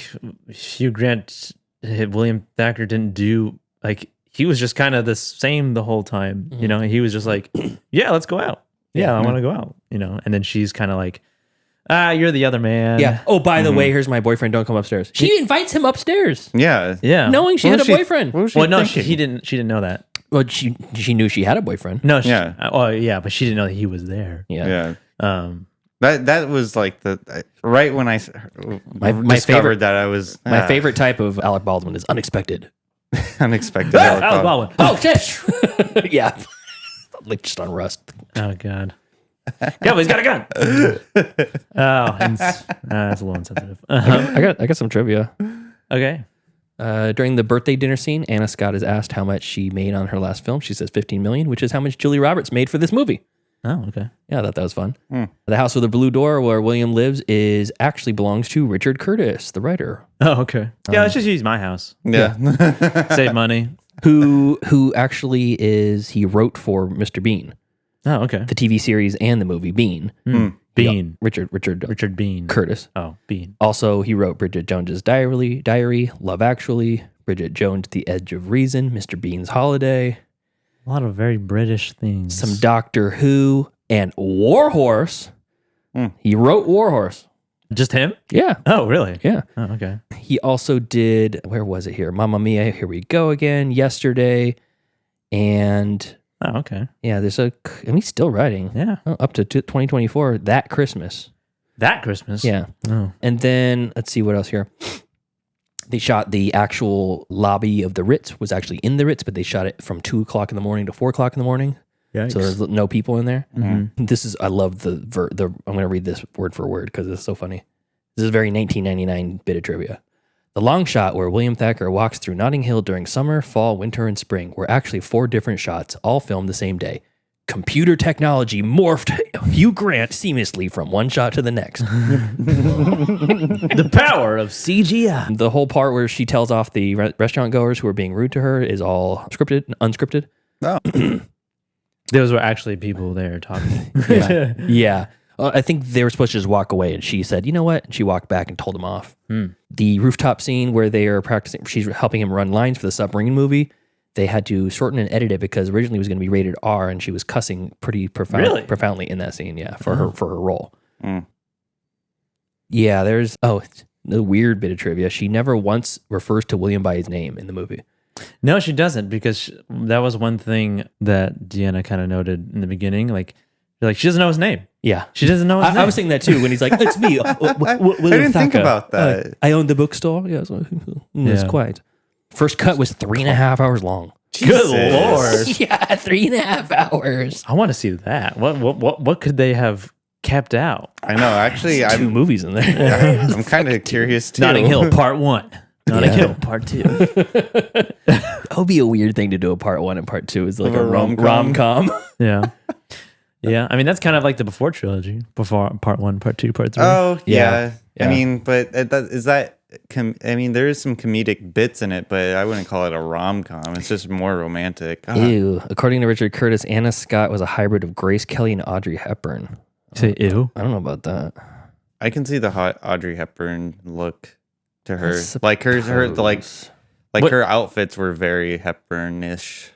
Hugh Grant, William Thacker didn't do, like, he was just kind of the same the whole time, you know. He was just like, yeah, let's go out. Yeah, I want to go out, you know. And then she's kind of like, you're the other man. Yeah. Oh, by the way, here's my boyfriend. Don't come upstairs. She invites him upstairs, yeah. knowing she had a boyfriend. What was she well, no, thinking? she didn't know that. Well, she knew she had a boyfriend. No, Yeah. Oh yeah, but she didn't know that he was there. Yeah. Yeah. That was like right when I My discovered favorite- that I was My favorite type of Alec Baldwin is unexpected. unexpected. Alec Baldwin. Oh shit! Yeah, like just on rust. Oh god. Yeah, but he's got a gun. Oh, that's a little insensitive. I got some trivia. Okay. During the birthday dinner scene, Anna Scott is asked how much she made on her last film. She says $15 million, which is how much Julia Roberts made for this movie. Oh, okay. Yeah, I thought that was fun. The house with a blue door where William lives actually belongs to Richard Curtis, the writer, Oh, okay. Yeah, let's just use my house. Yeah. Save money. who actually he wrote for Mr. Bean, Oh, okay. the TV series and the movie Bean. Bean. Richard Bean. Curtis. Oh, Bean. Also, he wrote Bridget Jones's Diary, Love Actually, Bridget Jones' The Edge of Reason, Mr. Bean's Holiday, A lot of very British things. some Doctor Who, and Warhorse. He wrote Warhorse. Just him? Yeah. Oh, really? Yeah. Oh, okay. He also did, where was it here? Mamma Mia, Here We Go Again, Yesterday, and Oh, okay. yeah, he's still writing. Yeah. Up to 2024, That Christmas. That Christmas. Yeah. Oh. And then, let's see what else here. They shot the actual lobby of the Ritz, was actually in the Ritz, but they shot it from 2 o'clock in the morning to 4 o'clock in the morning. Yikes. So there's no people in there. I love the I'm going to read this word for word because it's so funny. This is a very 1999 bit of trivia. The long shot where William Thacker walks through Notting Hill during summer, fall, winter, and spring were actually 4 different shots, all filmed the same day. Computer technology morphed Hugh Grant seamlessly from one shot to the next. The power of CGI. The whole part where she tells off the restaurant goers who are being rude to her is all unscripted. Oh. Those were actually people there talking. Yeah. I think they were supposed to just walk away, and she said, you know what? And she walked back and told him off. The rooftop scene where they are practicing, she's helping him run lines for the submarine movie. They had to shorten and edit it because originally it was going to be rated R, and she was cussing pretty profoundly in that scene. Yeah, for her role. Yeah, there's a weird bit of trivia. She never once refers to William by his name in the movie. No, she doesn't, because that was one thing that Deanna kind of noted in the beginning. Like she doesn't know his name. Yeah, she doesn't know his name. I was thinking that too when he's like, "It's me, William I didn't think Thacker. about that. I own the bookstore." Yeah, it's quite. First cut was 3.5 hours long. Good Lord! Yeah, 3.5 hours. I want to see that. What could they have kept out? I know. Actually, There's 2 movies in there. I'm kind of curious too. Notting Hill Part 1. Notting Hill Part 2. That would be a weird thing to do a part 1 and part 2 is like Of a a rom-com. Yeah. Yeah. I mean, that's kind of like the Before trilogy. Before Part 1, Part 2, Part 3. Oh yeah. Yeah. I mean, but I mean, there is some comedic bits in it, but I wouldn't call it a rom-com. It's just more romantic. Ew. According to Richard Curtis, Anna Scott was a hybrid of Grace Kelly and Audrey Hepburn. Say ew. I don't know about that. I can see the hot Audrey Hepburn look to her. Like her outfits were very Hepburn-ish.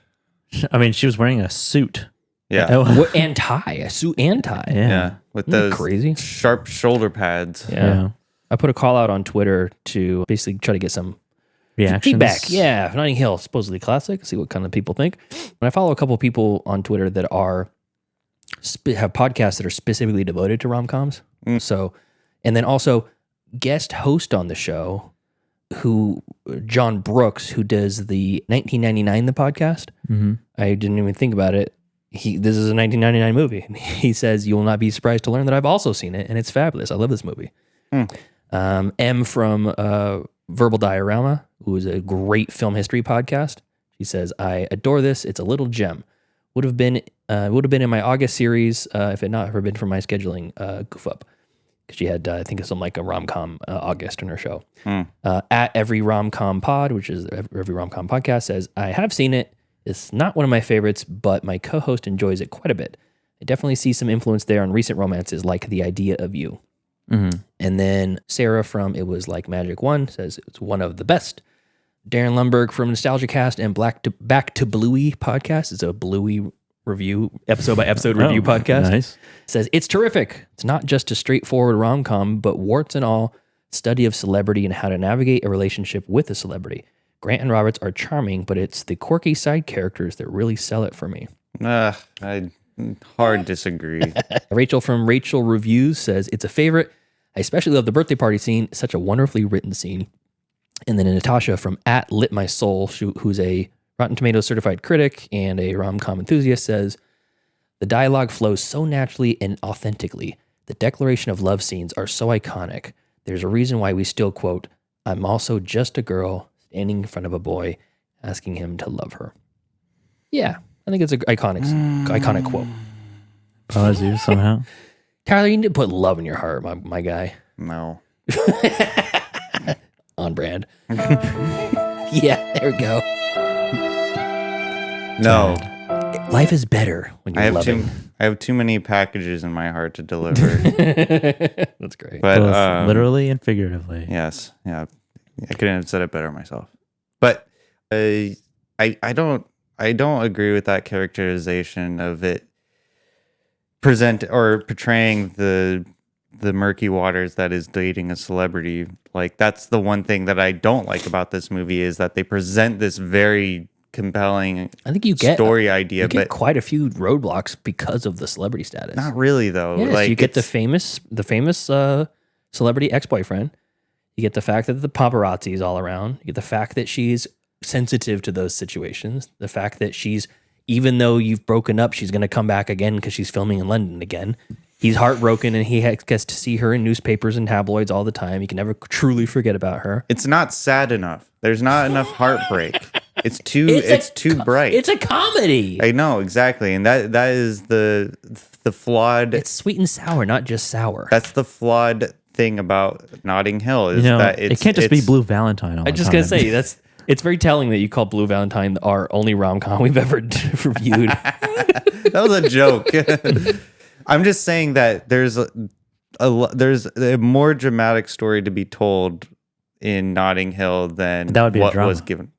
I mean, she was wearing a suit. Yeah. And tie. A suit and tie. Yeah. With Isn't that those crazy sharp shoulder pads. Yeah. I put a call out on Twitter to basically try to get some reactions. Feedback. Yeah. Notting Hill, supposedly classic. See what kind of people think. And I follow a couple of people on Twitter that have podcasts that are specifically devoted to rom-coms. So, and then also guest host on the show, John Brooks, who does the 1999 the podcast. I didn't even think about it. This is a 1999 movie. He says, you will not be surprised to learn that I've also seen it, and it's fabulous. I love this movie. M from Verbal Diorama, who is a great film history podcast. She says, I adore this. It's a little gem. Would have been in my August series if it not been for my scheduling goof up. Because she had, I think, something like a rom-com August in her show. At Every Rom-Com Pod, which is Every Rom-Com Podcast, says, I have seen it. It's not one of my favorites, but my co-host enjoys it quite a bit. I definitely see some influence there on recent romances like The Idea of You. And then Sarah from It Was Like Magic 1 says it's one of the best. Darren Lundberg from Nostalgia Cast and Back to Bluey podcast. It's a Bluey review, episode by episode review podcast. Nice. Says it's terrific. It's not just a straightforward rom-com, but warts and all, study of celebrity and how to navigate a relationship with a celebrity. Grant and Roberts are charming, but it's the quirky side characters that really sell it for me. I hard disagree. Rachel from Rachel Reviews says it's a favorite. I especially love the birthday party scene. Such a wonderfully written scene. And then Natasha from @Lit My Soul, who's a Rotten Tomatoes certified critic and a rom-com enthusiast, says the dialogue flows so naturally and authentically. The declaration of love scenes are so iconic. There's a reason why we still quote, I'm also just a girl standing in front of a boy asking him to love her. Yeah, I think it's an iconic quote. Pause you somehow. Tyler, you need to put love in your heart, my guy. No. On brand. Yeah, there we go. No. Life is better when you're loving. I have too many packages in my heart to deliver. That's great. But both literally and figuratively. Yes. Yeah. I couldn't have said it better myself. But I don't agree with that characterization of it portraying the murky waters that is dating a celebrity. Like, that's the one thing that I don't like about this movie is that they present this very compelling story idea. You get quite a few roadblocks because of the celebrity status. Not really, though. Yes, like, you get the famous celebrity ex-boyfriend. You get the fact that the paparazzi is all around. You get the fact that she's sensitive to those situations. The fact that even though you've broken up, she's going to come back again because she's filming in London again. he's heartbroken, and he gets to see her in newspapers and tabloids all the time. He can never truly forget about her. It's not sad enough. There's not enough heartbreak. It's too bright. It's a comedy. I know, exactly. And that is the flawed. It's sweet and sour, not just sour. That's the flawed thing about Notting Hill is that it can't just be Blue Valentine all the time. I'm just gonna say it's very telling that you call Blue Valentine our only rom-com we've ever reviewed. That was a joke. I'm just saying that there's a more dramatic story to be told in Notting Hill than that would be what a drama. was given.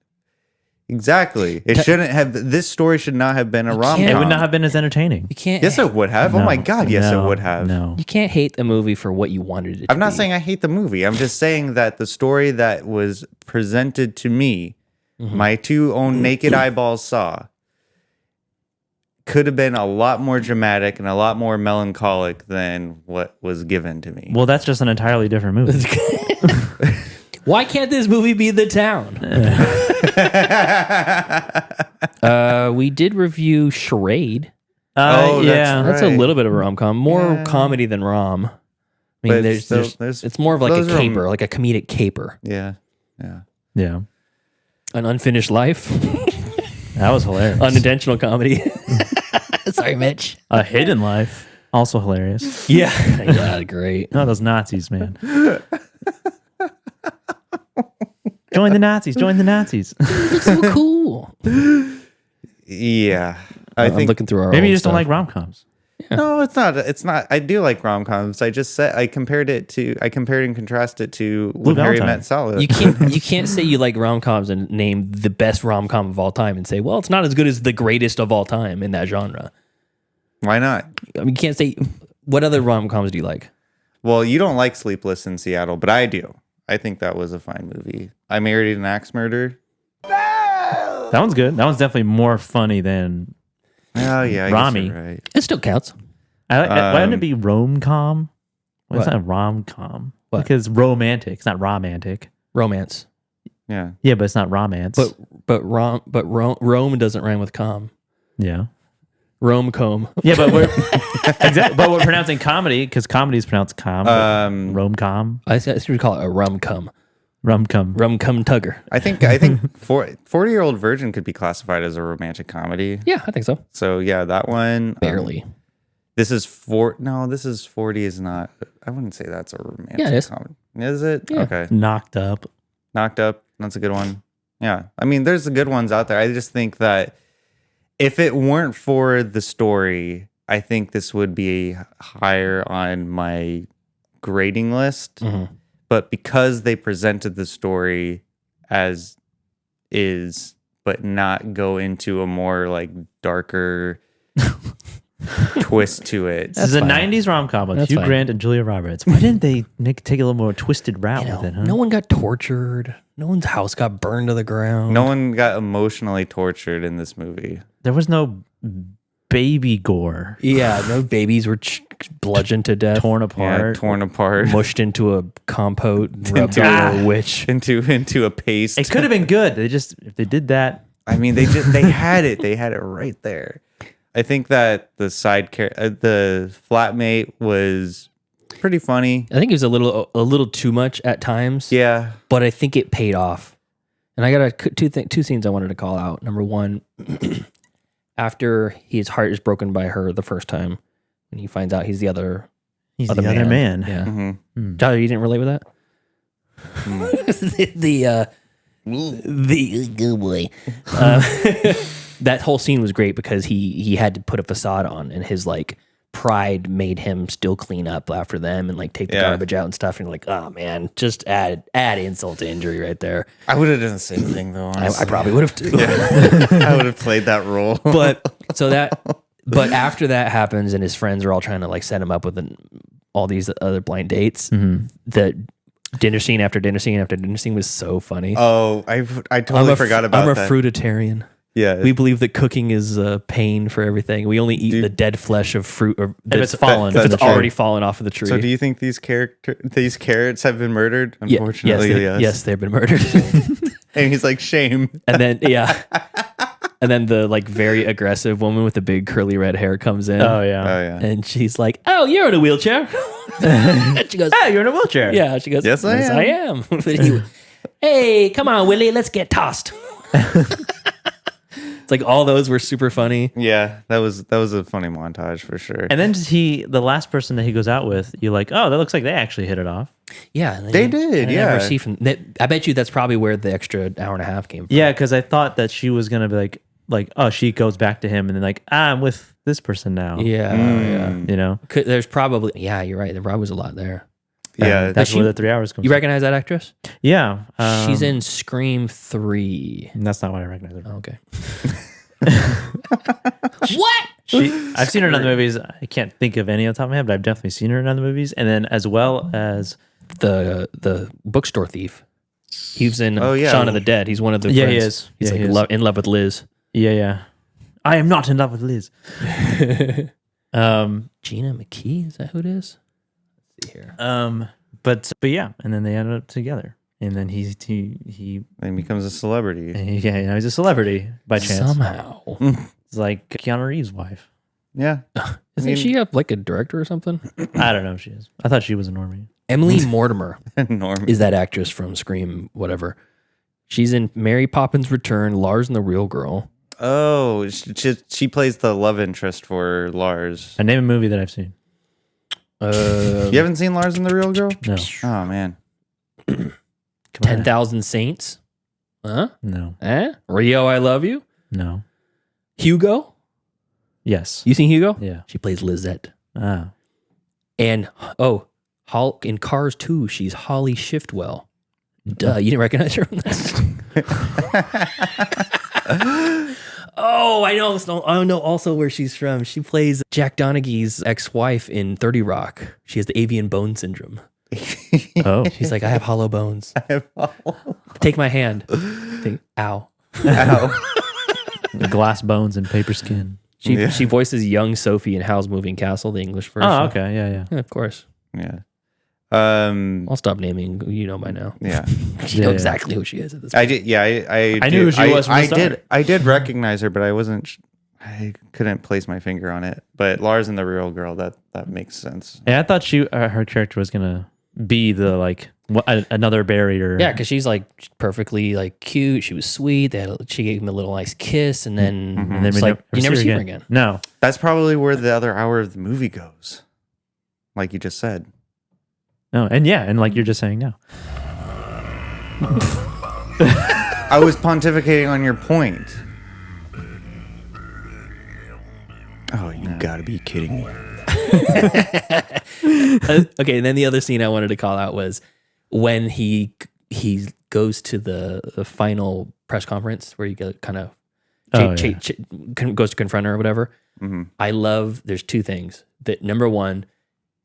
Exactly. It shouldn't have. This story should not have been a rom-com. It would not have been as entertaining. You can't. Yes, it would have. Oh my God, yes, it would have. No. You can't hate the movie for what you wanted it to be. I'm not saying I hate the movie. I'm just saying that the story that was presented to me, my two own naked eyeballs saw, could have been a lot more dramatic and a lot more melancholic than what was given to me. Well, that's just an entirely different movie. Why can't this movie be The Town? We did review Charade. That's a little bit of a rom-com. More comedy than rom. I mean, it's more of like a caper, like a comedic caper. Yeah. Yeah. An Unfinished Life. That was hilarious. Unintentional comedy. Sorry, Mitch. A Hidden Life. Also hilarious. Yeah, great. No, those Nazis, man. Join the Nazis. Join the Nazis. Looks so cool. Yeah. I'm looking through our maybe you old just don't stuff. like rom-coms. Yeah. No, it's not. It's not. I do like rom-coms. I just said I compared and contrasted to When Harry Met Sally. You can't say you like rom-coms and name the best rom-com of all time and say, well, it's not as good as the greatest of all time in that genre. Why not? I mean, you can't say. What other rom-coms do you like? Well, you don't like Sleepless in Seattle, but I do. I think that was a fine movie. I Married an Axe Murder. That one's good. That one's definitely more funny than Oh yeah, I Rami. guess you're right. It still counts. Why wouldn't it be rom-com? Well, it's What? not rom-com. What? Because romantic. It's not romantic. Romance. Yeah. Yeah, but it's not romance. Rome doesn't rhyme with com. yeah. Rom-com. Yeah, but we're but we're pronouncing comedy because comedy is pronounced com. Rom-com. I should call it a rum-cum. Rum-cum. Rum-cum tugger. I think 40-Year-Old Virgin could be classified as a romantic comedy. Yeah, I think so. So yeah, that one Barely. This is 40 is not. I wouldn't say that's a romantic Yeah, it is. comedy. Is it? Yeah. Okay. Knocked Up. Knocked Up. That's a good one. Yeah. I mean, there's the good ones out there. I just think that if it weren't for the story, I think this would be higher on my grading list. Mm-hmm. But because they presented the story as is, but not go into a more like darker twist to it. This is a 90s rom-com with That's Hugh fine. Grant and Julia Roberts. Why didn't they take a little more twisted route with it, huh? No one got tortured. No one's house got burned to the ground. No one got emotionally tortured in this movie. There was no baby gore. Yeah, no babies were bludgeoned to death, Torn apart. Yeah, torn apart. mushed into a compote, rubbed over a witch. into a paste. It could have been good. If they did that. I mean, they had it. They had it right there. I think that the the flatmate was pretty funny. I think it was a little too much at times. Yeah, but I think it paid off. And I got two scenes I wanted to call out. Number one, after his heart is broken by her the first time, and he finds out he's the other man. Yeah, Mm-hmm. Tyler, you didn't relate with that. the good boy. That whole scene was great because he had to put a facade on, and his like pride made him still clean up after them and like take the garbage out and stuff. And you're like, oh man, just add insult to injury right there. I would have done the same thing though. I probably would have too. I would have played that role. But after that happens, and his friends are all trying to like set him up with all these other blind dates. Mm-hmm. The dinner scene after dinner scene after dinner scene was so funny. Oh, I totally forgot about that. I'm a fruitarian. Yeah, we believe that cooking is pain for everything. We only eat the dead flesh of fruit, or it's fallen. If it's already fallen off of the tree. So, do you think these carrots have been murdered? Unfortunately, yes, they've been murdered. And he's like, shame. And then And then the like very aggressive woman with the big curly red hair comes in. Oh yeah. Oh yeah. And she's like, "Oh, you're in a wheelchair." And she goes, Hey, you're in a wheelchair. "Yeah." She goes, Yes, I am." But hey, come on, Willie, let's get tossed. It's like all those were super funny. Yeah, that was a funny montage for sure. And then the last person that he goes out with, you're like, oh, that looks like they actually hit it off. Yeah, and then They did, I yeah. never see from that. I bet you that's probably where the extra hour and a half came from. Yeah, because I thought that she was gonna be like, oh, she goes back to him and then like, I'm with this person now. Yeah, yeah. You know, There's probably, yeah, you're right. There probably was a lot there. Yeah, that's where the 3 hours comes. You recognize that actress? Yeah, She's in Scream 3. That's not what I recognize her from. Oh, okay. What? I've seen her in other movies. I can't think of any on top of my head, but I've definitely seen her in other movies. And then as well as the bookstore thief. He was in Oh, yeah. Shaun of the Dead. He's one of the Yeah, friends. he is. He's Yeah, like he is. in love with Liz. yeah. I am not in love with Liz. Gina McKee, is that who it is? Let's see here. But yeah, and then they ended up together. And then he and becomes a celebrity. yeah, now he's a celebrity by chance. Somehow. It's like Keanu Reeves' wife. Yeah. Isn't she like a director or something? I don't know if she is. I thought she was a normie. Emily Mortimer Norm. is that actress from Scream, whatever. She's in Mary Poppins Return, Lars and the Real Girl. Oh, she plays the love interest for Lars. I name a movie that I've seen. You haven't seen Lars and the Real Girl? No. Oh man. 10,000 Saints. Huh? No. Rio, I Love You. No. Hugo. Yes. You seen Hugo? Yeah. She plays Lizette. Ah. And in Cars 2, she's Holly Shiftwell. Duh, you didn't recognize her from that? Oh, I know. I know also where she's from. She plays Jack Donaghy's ex-wife in 30 Rock. She has the avian bone syndrome. Oh. She's like, I have hollow bones. Take my hand. Ow. Ow. The glass bones and paper skin. She voices young Sophie in Howl's Moving Castle, the English version. Oh, okay. Yeah. Yeah, of course. Yeah. I'll stop naming. You know by now. Yeah. You know exactly who she is at this point. I did. Yeah. I knew who she was from the start. I did recognize her, but I couldn't place my finger on it. But Lars and the Real Girl, that makes sense. Yeah, I thought her character was gonna be the like another barrier. Yeah, because she's like perfectly like cute. She was sweet. She gave him a little nice kiss, and then And then it's like you never see her again. No. That's probably where the other hour of the movie goes. Like you just said. No, and like you're just saying now. I was pontificating on your point. Oh, you gotta be kidding me. Okay, and then the other scene I wanted to call out was when he goes to the final press conference where you get kind of goes to confront her or whatever. Mm-hmm. I love. There's two things. That number one,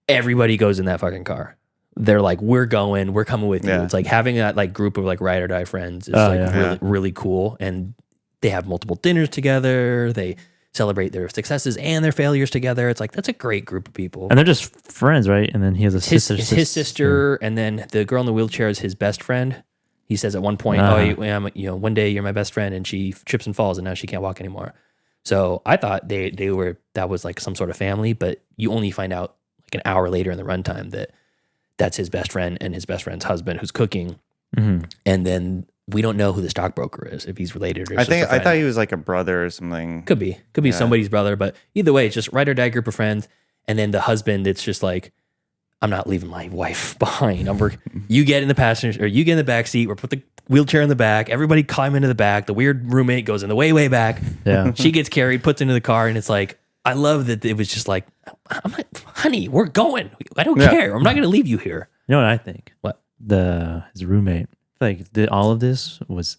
everybody goes in that fucking car. They're like, we're coming with you. Yeah. It's like having that like group of like ride or die friends is really, really cool. And they have multiple dinners together. They celebrate their successes and their failures together. It's like, that's a great group of people. And they're just friends, right? And then he has a sister. His sister, and then the girl in the wheelchair is his best friend. He says at one point, one day you're my best friend, and she trips and falls and now she can't walk anymore. So I thought that was like some sort of family, but you only find out like an hour later in the runtime that that's his best friend and his best friend's husband who's cooking. Mm-hmm. And then we don't know who the stockbroker is, if he's related or I thought he was like a brother or something. Could be somebody's brother, but either way, it's just ride or die group of friends. And then the husband, it's just like, I'm not leaving my wife behind. You get in the passenger, or you get in the back seat, or put the wheelchair in the back. Everybody climb into the back. The weird roommate goes in the way back. Yeah. She gets carried, puts into the car, and it's like, I love that it was just like, I'm like, honey, we're going. I don't care. I'm not going to leave you here. You know what I think? What? His roommate. Like all of this was,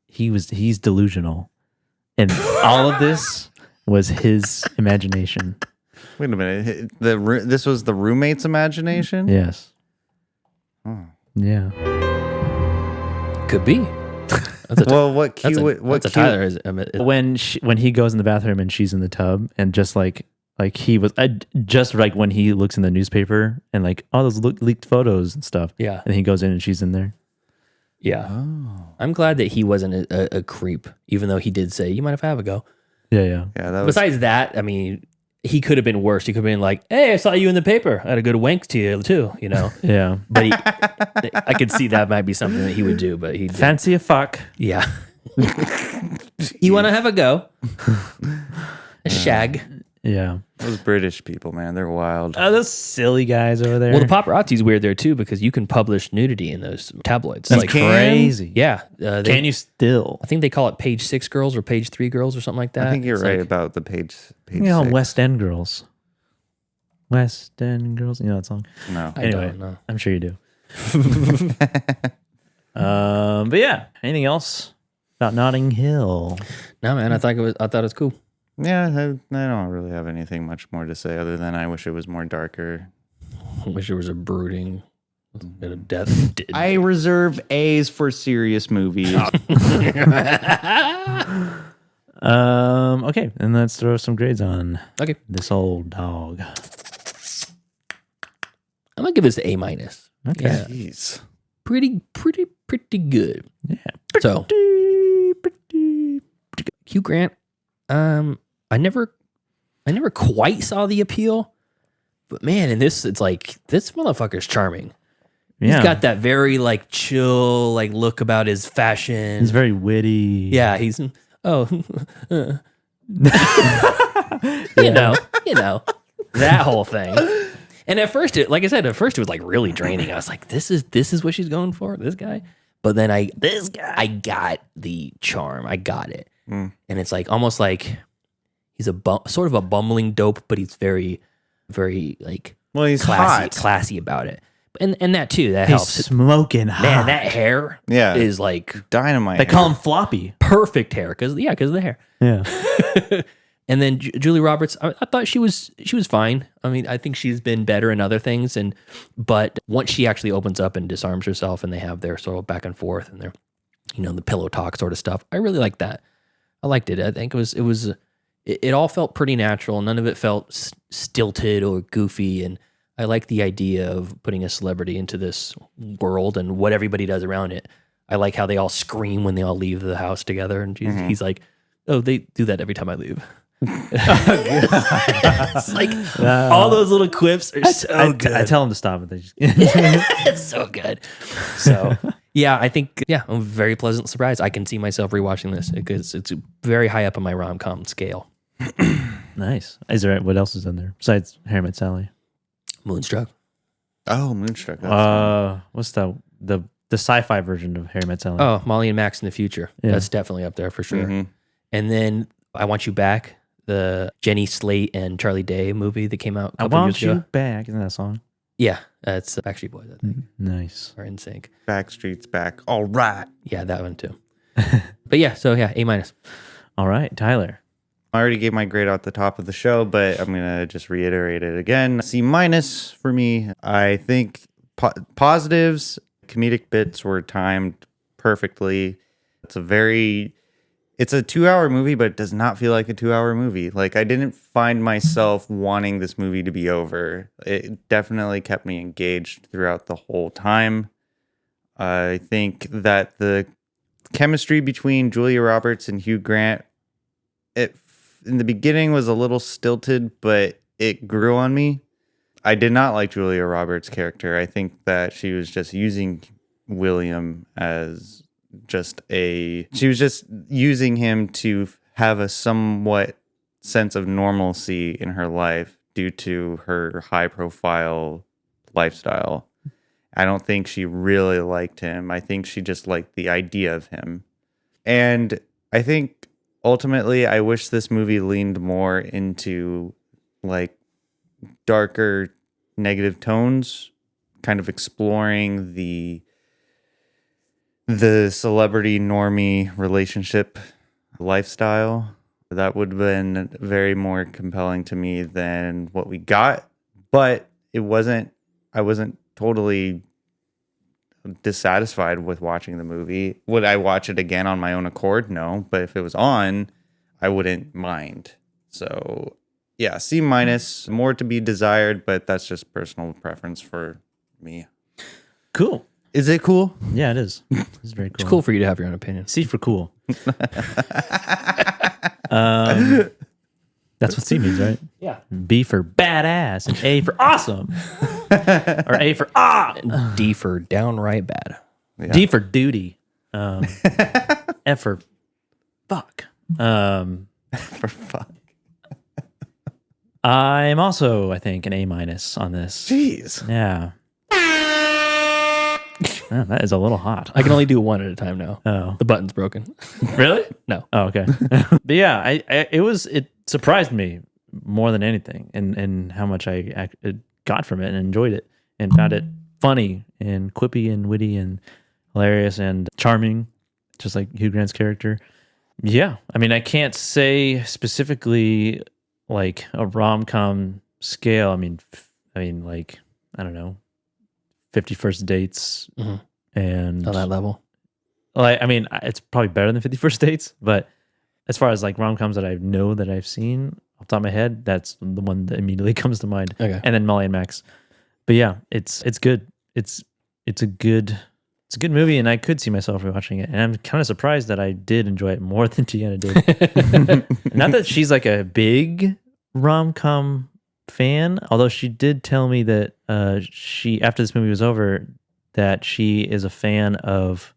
he's delusional, and all of this was his imagination. Wait a minute. This was the roommate's imagination? Yes. Oh. Yeah. Could be. Tyler when he goes in the bathroom and she's in the tub, and just like he was just like when he looks in the newspaper and like all those leaked photos and stuff. Yeah. And he goes in and she's in there. Yeah. Oh. I'm glad that he wasn't a creep, even though he did say, you mind if I have a go? Yeah. Yeah, that was Besides that, I mean, he could have been worse. He could have been like, hey, I saw you in the paper. I had a good wank to you too, you know? Yeah. But I could see that might be something that he would do, but he didn't. Fancy a fuck. Yeah. You want to have a go? A shag. Yeah. those British people, man. They're wild. Oh, those silly guys over there. Well, the paparazzi's weird there too because you can publish nudity in those tabloids. That's crazy. Yeah. Can you still? I think they call it page 6 girls or page 3 girls or something like that. I think you're It's right like- about the page. You know, 6. West End girls. West End girls. You know that song? No. I Anyway, don't know. I'm sure you do. But yeah, anything else about Notting Hill? No, man. I thought it was cool. Yeah, I don't really have anything much more to say other than I wish it was more darker. I wish there was a brooding bit of death. I reserve A's for serious movies. Okay, and let's throw some grades on Okay. this old dog. I'm gonna give this an A-. Okay. Yeah. Jeez. Pretty good. Yeah. So Hugh Grant, I never quite saw the appeal, but man, in this, it's like this motherfucker's charming. Yeah. He's got that very like chill like look about his fashion. He's very witty. Yeah, he's you know that whole thing. And at first, like I said, it was like really draining. I was like, this is what she's going for, this guy. But then I got the charm. I got it. And it's like almost like he's sort of a bumbling dope, but he's very, very like Well, he's classy about it. And that too, that He's helps. smoking hot. Man, that hair is like dynamite. They call him floppy. Perfect hair because of the hair. Yeah. And then Julie Roberts, I thought she was fine. I mean, I think she's been better in other things, but once she actually opens up and disarms herself, and they have their sort of back and forth and their, the pillow talk sort of stuff, I really liked that. I liked it. I think it all felt pretty natural. None of it felt stilted or goofy, and I like the idea of putting a celebrity into this world and what everybody does around it. I like how they all scream when they all leave the house together, and he's like, "Oh, they do that every time I leave." It's like all those little quips are so good. I tell them to stop it. They just It's so good. So yeah, I think I'm very pleasant surprised. I can see myself rewatching this because it's very high up on my rom-com scale. Nice. Is there what else is in there besides Harry Met Sally? Moonstruck. Oh, Moonstruck. What's the sci-fi version of Harry Met Sally? Oh, Molly and Max in the Future. Yeah. That's definitely up there for sure. And then I Want You Back, the Jenny Slate and Charlie Day movie that came out a I couple Want years ago. You Back. Isn't that a song? Yeah, that's Backstreet Boys, I think. Nice. Or NSYNC. Backstreet's back. All right. Yeah, that one too. But yeah, so yeah, A-. All right, Tyler. I already gave my grade at the top of the show, but I'm going to just reiterate it again. C- for me. I think positives, comedic bits were timed perfectly. It's a 2-hour movie, but it does not feel like a 2-hour movie. Like, I didn't find myself wanting this movie to be over. It definitely kept me engaged throughout the whole time. I think that the chemistry between Julia Roberts and Hugh Grant, in the beginning was a little stilted, but it grew on me. I did not like Julia Roberts' character. I think that she was just using William as she was just using him to have a somewhat sense of normalcy in her life due to her high profile lifestyle. I don't think she really liked him. I think she just liked the idea of him. And I think ultimately I wish this movie leaned more into like darker negative tones, kind of exploring the celebrity normie relationship lifestyle. That would have been very more compelling to me than what we got, but I wasn't totally dissatisfied with watching the movie. Would I watch it again on my own accord? No, but if it was on, I wouldn't mind. So yeah, C-, more to be desired, but that's just personal preference for me. Cool. Is it cool? Yeah, it is. It's very cool. It's cool for you to have your own opinion. C for cool. That's what C means, right? Yeah. B for badass, and A for awesome, or A for And D for downright bad. Yeah. D for duty, F for fuck. For fuck. I'm also, I think, an A- on this. Jeez. Yeah. Man, that is a little hot. I can only do one at a time now. Oh, The button's broken. really? No. Oh, okay. But yeah, it surprised me more than anything, and how much I got from it and enjoyed it and found it funny and quippy and witty and hilarious and charming, just like Hugh Grant's character. Yeah, I mean, I can't say specifically like a rom-com scale. I mean, like, I don't know, 50 First Dates and On that level. like, I mean, it's probably better than 50 First Dates, but as far as like rom-coms that I know that I've seen off the top of my head, that's the one that immediately comes to mind. Okay. And then Molly and Max. But yeah, it's good. It's a good movie, and I could see myself rewatching it. And I'm kind of surprised that I did enjoy it more than Gianna did. Not that she's like a big rom-com fan, although she did tell me that she, after this movie was over, that she is a fan of,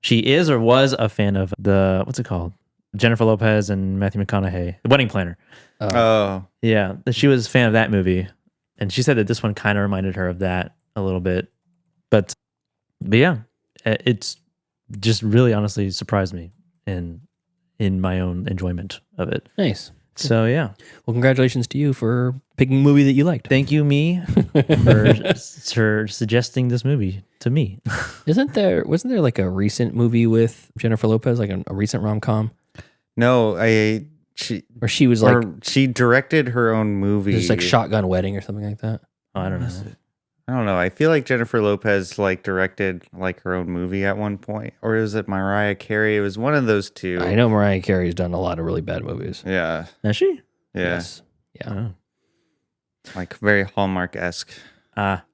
she is or was a fan of the, what's it called? Jennifer Lopez and Matthew McConaughey, The Wedding Planner. Oh. Yeah, that she was a fan of that movie. And she said that this one kind of reminded her of that a little bit. But yeah, it's just really honestly surprised me in my own enjoyment of it. Nice. So yeah. Well, congratulations to you for picking a movie that you liked. Thank you, me, for suggesting this movie to me. Wasn't there like a recent movie with Jennifer Lopez, like a recent rom-com? No, she was like, she directed her own movie. Just like Shotgun Wedding or something like that. Oh, I don't know. I don't know. I feel like Jennifer Lopez like directed like her own movie at one point, or was it Mariah Carey? It was one of those two. I know Mariah Carey's done a lot of really bad movies. Yeah. Has she? Yeah. Yes. Yeah. Oh. Like very Hallmark-esque. Ah.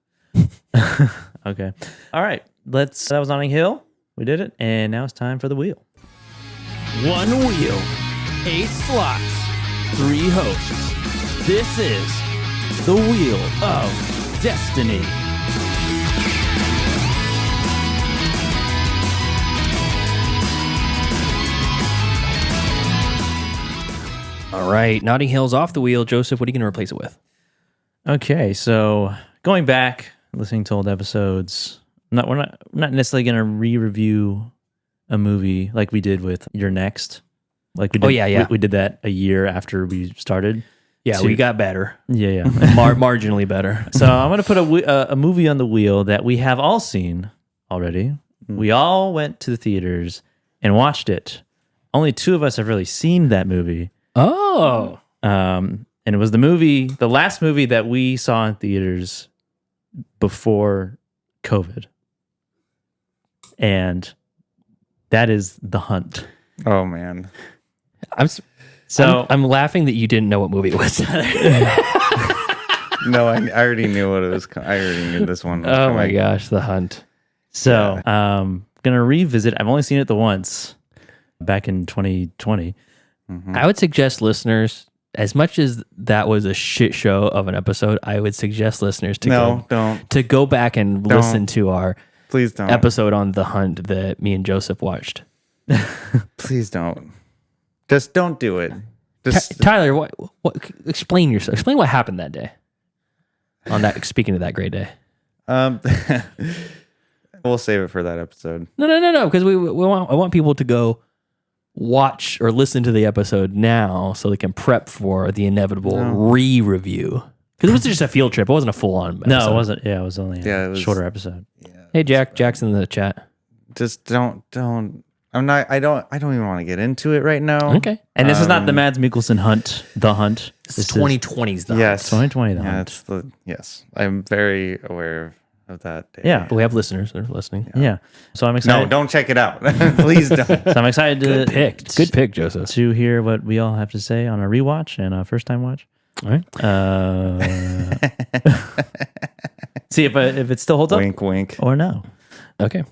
Okay. All right. That was Notting Hill. We did it, and now it's time for the wheel. 1 wheel, 8 slots, 3 hosts. This is the Wheel of Destiny. All right. Notting Hill's off the wheel. Joseph, what are you going to replace it with? Okay, so going back, listening to old episodes, we're not necessarily going to re-review a movie like we did with You're Next. Like we did, we did that a year after we started. Yeah, we got better. Yeah. Marginally better. So I'm going to put a movie on the wheel that we have all seen already. We all went to the theaters and watched it. Only 2 of us have really seen that movie. Oh. And it was the last movie that we saw in theaters before COVID. And that is The Hunt. Oh, man. I'm laughing that you didn't know what movie it was. No, I already knew what it was. I already knew this one was coming. My gosh, The Hunt. So, gonna revisit. I've only seen it the once, back in 2020. Mm-hmm. I would suggest listeners, as much as that was a shit show of an episode, I would suggest listeners to go back and listen to our Please don't. episode on The Hunt that me and Joseph watched. Please don't. Just don't do it. Just Tyler, what? Explain yourself. Explain what happened that day. On that, speaking of that great day. We'll save it for that episode. No. Because I want people to go watch or listen to the episode now so they can prep for the inevitable re-review. Because it was just a field trip. It wasn't a full-on episode. No, it wasn't. Yeah, it was only it was, shorter episode. Yeah, hey, Jack's in the chat. Just don't. I'm not. I don't even want to get into it right now. Okay. And this is not the Mads Mikkelsen Hunt. The Hunt. This is 2020's The Hunt. Yes, 2020. The yeah, Hunt. it's the yes. I'm very aware of that day. Yeah. But we have listeners that are listening. Yeah. So I'm excited. No, don't check it out. Please don't. So I'm excited Good pick, Joseph. to hear what we all have to say on our rewatch and our first time watch. All right. See if it still holds up. Wink, wink. Or no. Okay.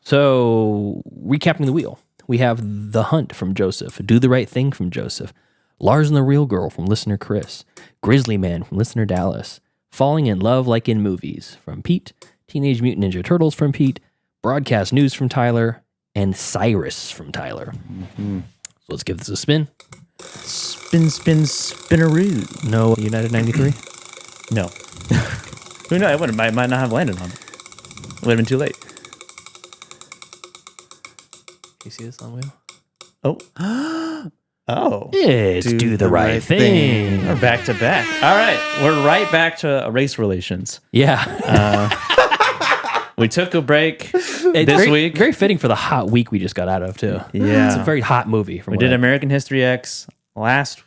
So, recapping the wheel. We have The Hunt from Joseph, Do the Right Thing from Joseph, Lars and the Real Girl from listener Chris, Grizzly Man from listener Dallas, Falling in Love Like in Movies from Pete, Teenage Mutant Ninja Turtles from Pete, Broadcast News from Tyler, and Cyrus from Tyler. So let's give this a spin. Spin, spinaroo. No United 93? No. Who knows? I might not have landed on it. It would have been too late. You see this on wheel? Oh. Oh. It's Do the Right Thing. We're back to back. All right. We're right back to race relations. Yeah. We took a break this week. Very fitting for the hot week we just got out of, too. Yeah. It's a very hot movie. We did American History X last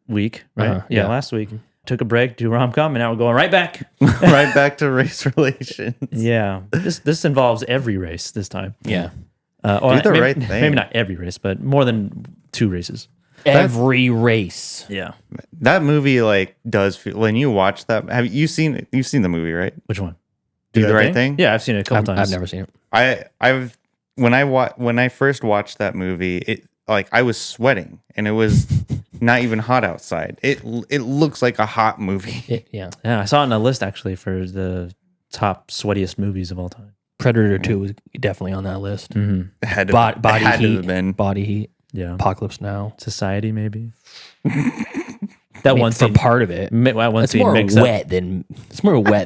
week, right? Yeah, last week. Took a break, do rom-com, and now we're going right back. Right back to race relations. Yeah. This involves every race this time. Yeah. Do the right thing. Maybe not every race, but more than 2 races. Every race. Yeah. That movie does feel, when you watch that. You've seen the movie, right? Which one? Do the Right Thing? Yeah, I've seen it a couple times. I've never seen it. When I first watched that movie, it I was sweating and it was not even hot outside. It looks like a hot movie. Yeah, I saw it on a list actually for the top sweatiest movies of all time. Predator 2 was definitely on that list. Mm-hmm. Body had to Heat. have been. Body Heat. Yeah. Apocalypse Now. Society, maybe. That one for scene, part of it. It's more wet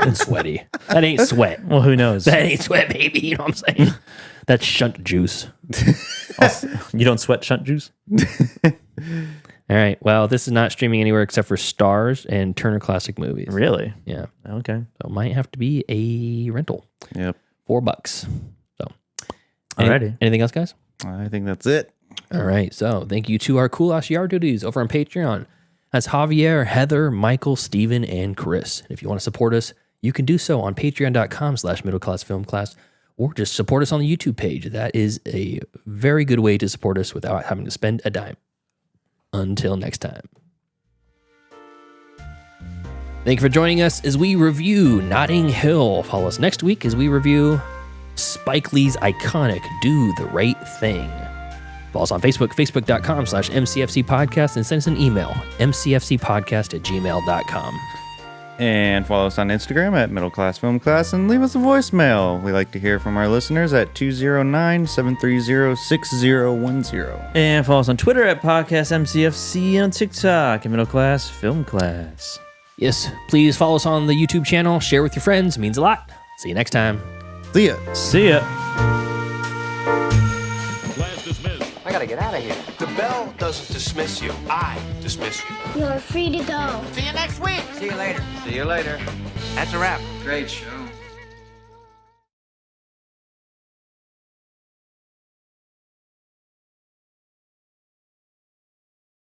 than sweaty. That ain't sweat. Well, who knows? That ain't sweat, baby. You know what I'm saying? That's shunt juice. You don't sweat shunt juice? All right. Well, this is not streaming anywhere except for Stars and Turner Classic Movies. Really? Yeah. Okay. So it might have to be a rental. Yep. $4. So, alrighty. Anything else, guys? I think that's it. All right. So thank you to our cool ass yard duties over on Patreon. That's Javier, Heather, Michael, Steven, and Chris. And if you want to support us, you can do so on patreon.com/middleclassfilmclass or just support us on the YouTube page. That is a very good way to support us without having to spend a dime. Until next time. Thank you for joining us as we review Notting Hill. Follow us next week as we review Spike Lee's iconic Do the Right Thing. Follow us on Facebook, facebook.com/MCFC podcast, and send us an email, mcfcpodcast@gmail.com. And follow us on Instagram at Middle Class Film Class and leave us a voicemail. We like to hear from our listeners at 209-730-6010. And follow us on Twitter at Podcast MCFC and on TikTok at Middle Class Film Class. Yes, please follow us on the YouTube channel. Share with your friends. It means a lot. See you next time. See ya. See ya. I gotta get out of here. The bell doesn't dismiss you. I dismiss you. You're free to go. See you next week. See you later. See you later. That's a wrap. Great show.